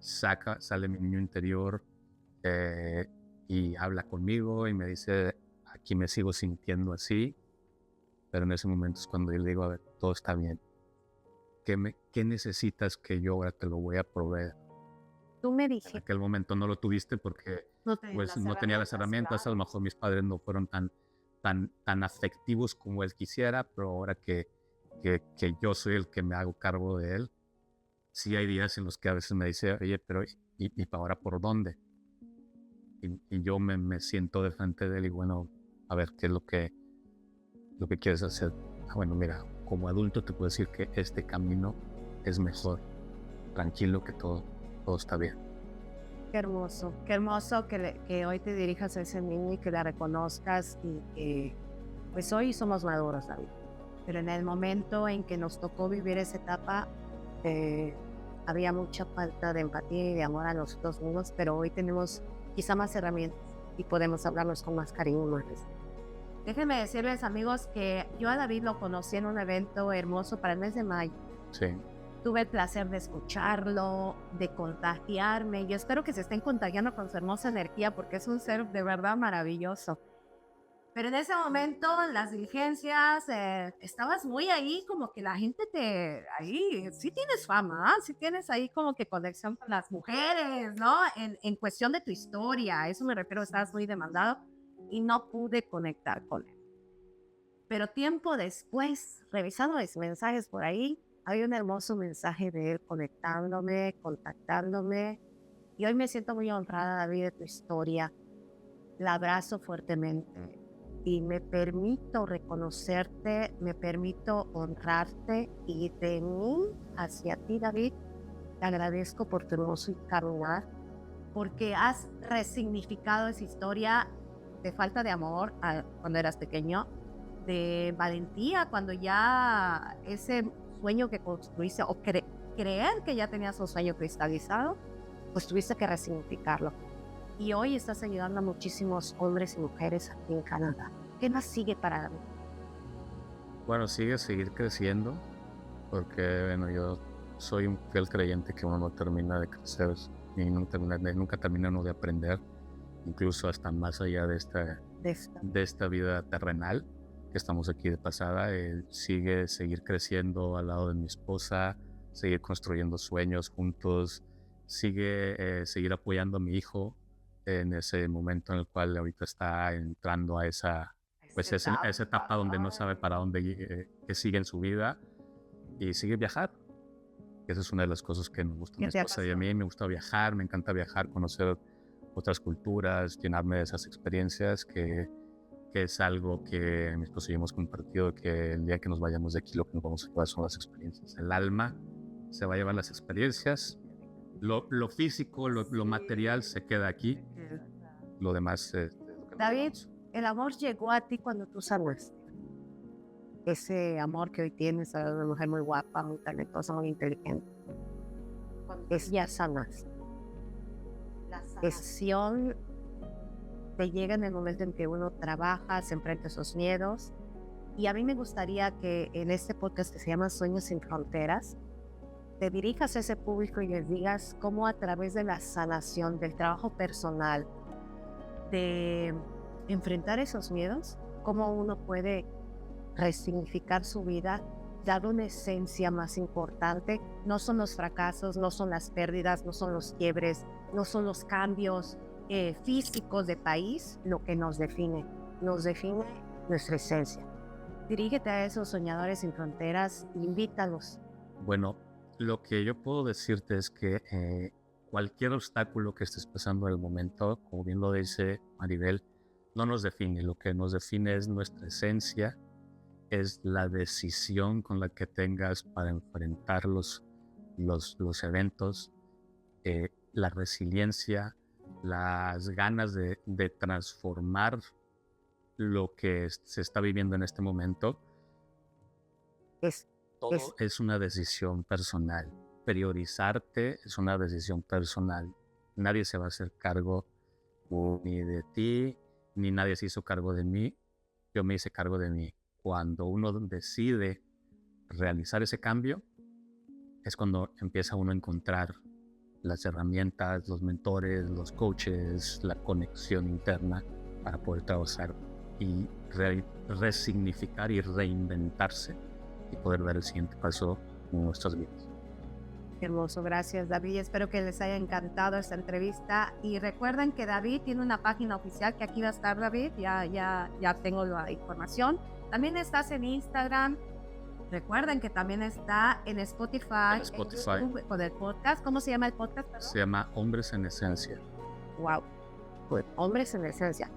sale mi niño interior y habla conmigo y me dice, aquí me sigo sintiendo así, pero en ese momento es cuando yo le digo, a ver, todo está bien. ¿Qué necesitas que yo ahora te lo voy a proveer? Tú me dijiste. En aquel momento no lo tuviste porque no tenía las herramientas, claro. A lo mejor mis padres no fueron tan afectivos como él quisiera, pero ahora que yo soy el que me hago cargo de él, sí hay días en los que a veces me dice, oye, pero ¿y ahora por dónde? Y yo me siento de frente de él y bueno, a ver, ¿qué es lo que quieres hacer? Bueno, mira, como adulto te puedo decir que este camino es mejor, tranquilo, que todo está bien. Qué hermoso que hoy te dirijas a ese niño y que la reconozcas y que pues hoy somos maduros, David. Pero en el momento en que nos tocó vivir esa etapa, había mucha falta de empatía y de amor a nosotros mismos, pero hoy tenemos quizá más herramientas y podemos hablarnos con más cariño y más respeto. Déjenme decirles, amigos, que yo a David lo conocí en un evento hermoso para el mes de mayo. Sí. Tuve el placer de escucharlo, de contagiarme. Yo espero que se estén contagiando con su hermosa energía porque es un ser de verdad maravilloso. Pero en ese momento, las diligencias, estabas muy ahí, como que la gente ahí, sí tienes fama, sí tienes ahí como que conexión con las mujeres, ¿no? En cuestión de tu historia, a eso me refiero, estabas muy demandado y no pude conectar con él. Pero tiempo después, revisando mis mensajes por ahí, había un hermoso mensaje de él conectándome, contactándome. Y hoy me siento muy honrada, David, de tu historia. La abrazo fuertemente y me permito reconocerte, me permito honrarte. Y de mí hacia ti, David, te agradezco por tu hermoso caminar, porque has resignificado esa historia de falta de amor cuando eras pequeño, de valentía cuando ya ese sueño que construiste o creer que ya tenías un sueño cristalizado, pues tuviste que resignificarlo. Y hoy estás ayudando a muchísimos hombres y mujeres aquí en Canadá. ¿Qué más sigue para mí? Bueno, seguir creciendo, porque bueno, yo soy un fiel creyente que uno no termina de crecer y nunca termina uno de aprender, incluso hasta más allá de esta vida terrenal que estamos aquí de pasada. Seguir creciendo al lado de mi esposa, seguir construyendo sueños juntos, seguir apoyando a mi hijo en ese momento en el cual ahorita está entrando a esa etapa donde no sabe para dónde que sigue en su vida, y sigue viajar. Esa es una de las cosas que nos gusta a mi esposa y a mí. Me gusta viajar, me encanta viajar, conocer otras culturas, llenarme de esas experiencias, que es algo que mi esposa y yo hemos compartido, que el día que nos vayamos de aquí lo que nos vamos a llevar son las experiencias. El alma se va a llevar las experiencias, lo físico, lo material se queda aquí, lo demás es lo que David, el amor llegó a ti cuando tú sanaste. Ese amor que hoy tienes a una mujer muy guapa, muy talentosa, muy inteligente. Es ya sanas. La sanación te llega en el momento en que uno trabaja, se enfrenta a esos miedos. Y a mí me gustaría que en este podcast que se llama Sueños sin Fronteras, te dirijas a ese público y les digas cómo a través de la sanación, del trabajo personal, de enfrentar esos miedos, cómo uno puede resignificar su vida, dar una esencia más importante. No son los fracasos, no son las pérdidas, no son los quiebres, no son los cambios físicos de país lo que nos define nuestra esencia. Dirígete a esos soñadores sin fronteras, invítalos. Bueno, lo que yo puedo decirte es que cualquier obstáculo que estés pasando en el momento, como bien lo dice Maribel, no nos define. Lo que nos define es nuestra esencia, es la decisión con la que tengas para enfrentar los eventos, la resiliencia, las ganas de transformar lo que se está viviendo en este momento. Todo es una decisión personal. Priorizarte es una decisión personal. Nadie se va a hacer cargo ni de ti, ni nadie se hizo cargo de mí. Yo me hice cargo de mí. Cuando uno decide realizar ese cambio, es cuando empieza uno a encontrar las herramientas, los mentores, los coaches, la conexión interna para poder trabajar y resignificar y reinventarse y poder dar el siguiente paso en nuestras vidas. Hermoso, gracias David. Espero que les haya encantado esta entrevista y recuerden que David tiene una página oficial que aquí va a estar. David, ya tengo la información. También estás en Instagram. Recuerden que también está en Spotify, en YouTube, con el podcast. ¿Cómo se llama el podcast? ¿Perdón? Se llama Hombres en Esencia. Wow, pues, Hombres en Esencia.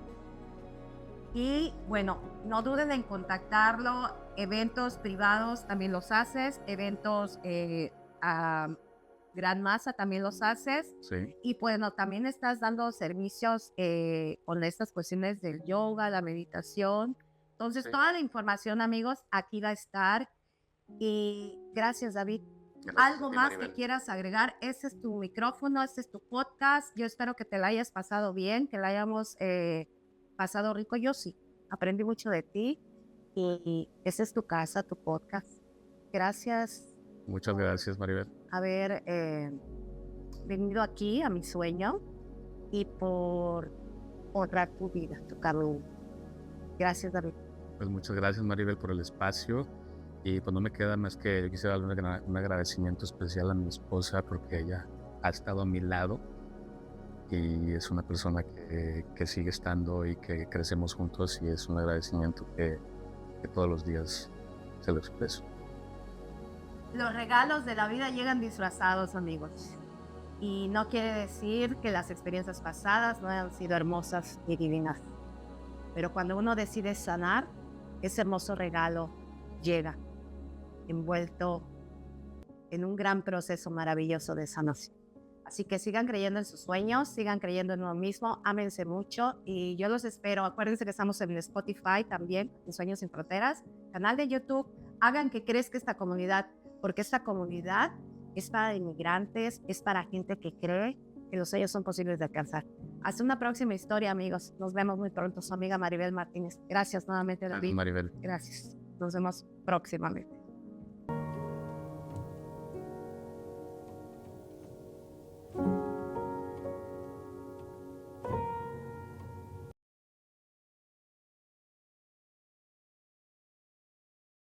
Y bueno, no duden en contactarlo. Eventos privados también los haces, eventos a gran masa también los haces. Sí. Y bueno, también estás dando servicios con estas cuestiones del yoga, la meditación. Entonces, toda la información, amigos, aquí va a estar. Y gracias, David. ¿Algo más Maribel que quieras agregar? Este es tu micrófono, este es tu podcast. Yo espero que te la hayas pasado bien, que la hayamos pasado rico. Yo sí, aprendí mucho de ti y esa es tu casa, tu podcast. Gracias. Muchas gracias, Maribel. Haber venido aquí a mi sueño y por honrar tu vida, tu camino. Gracias, David. Pues muchas gracias, Maribel, por el espacio. Y pues no me queda más que yo quisiera darle un agradecimiento especial a mi esposa, porque ella ha estado a mi lado y es una persona que sigue estando y que crecemos juntos, y es un agradecimiento que todos los días se lo expreso. Los regalos de la vida llegan disfrazados, amigos. Y no quiere decir que las experiencias pasadas no hayan sido hermosas y divinas. Pero cuando uno decide sanar, ese hermoso regalo llega envuelto en un gran proceso maravilloso de sanación. Así que sigan creyendo en sus sueños, sigan creyendo en uno mismo, ámense mucho y yo los espero. Acuérdense que estamos en Spotify también, en Sueños Sin Fronteras, canal de YouTube. Hagan que crezca esta comunidad, porque esta comunidad es para inmigrantes, es para gente que cree que los sueños son posibles de alcanzar. Hasta una próxima historia, amigos. Nos vemos muy pronto. Su amiga Maribel Martínez. Gracias nuevamente, David. Maribel. Gracias. Nos vemos próximamente.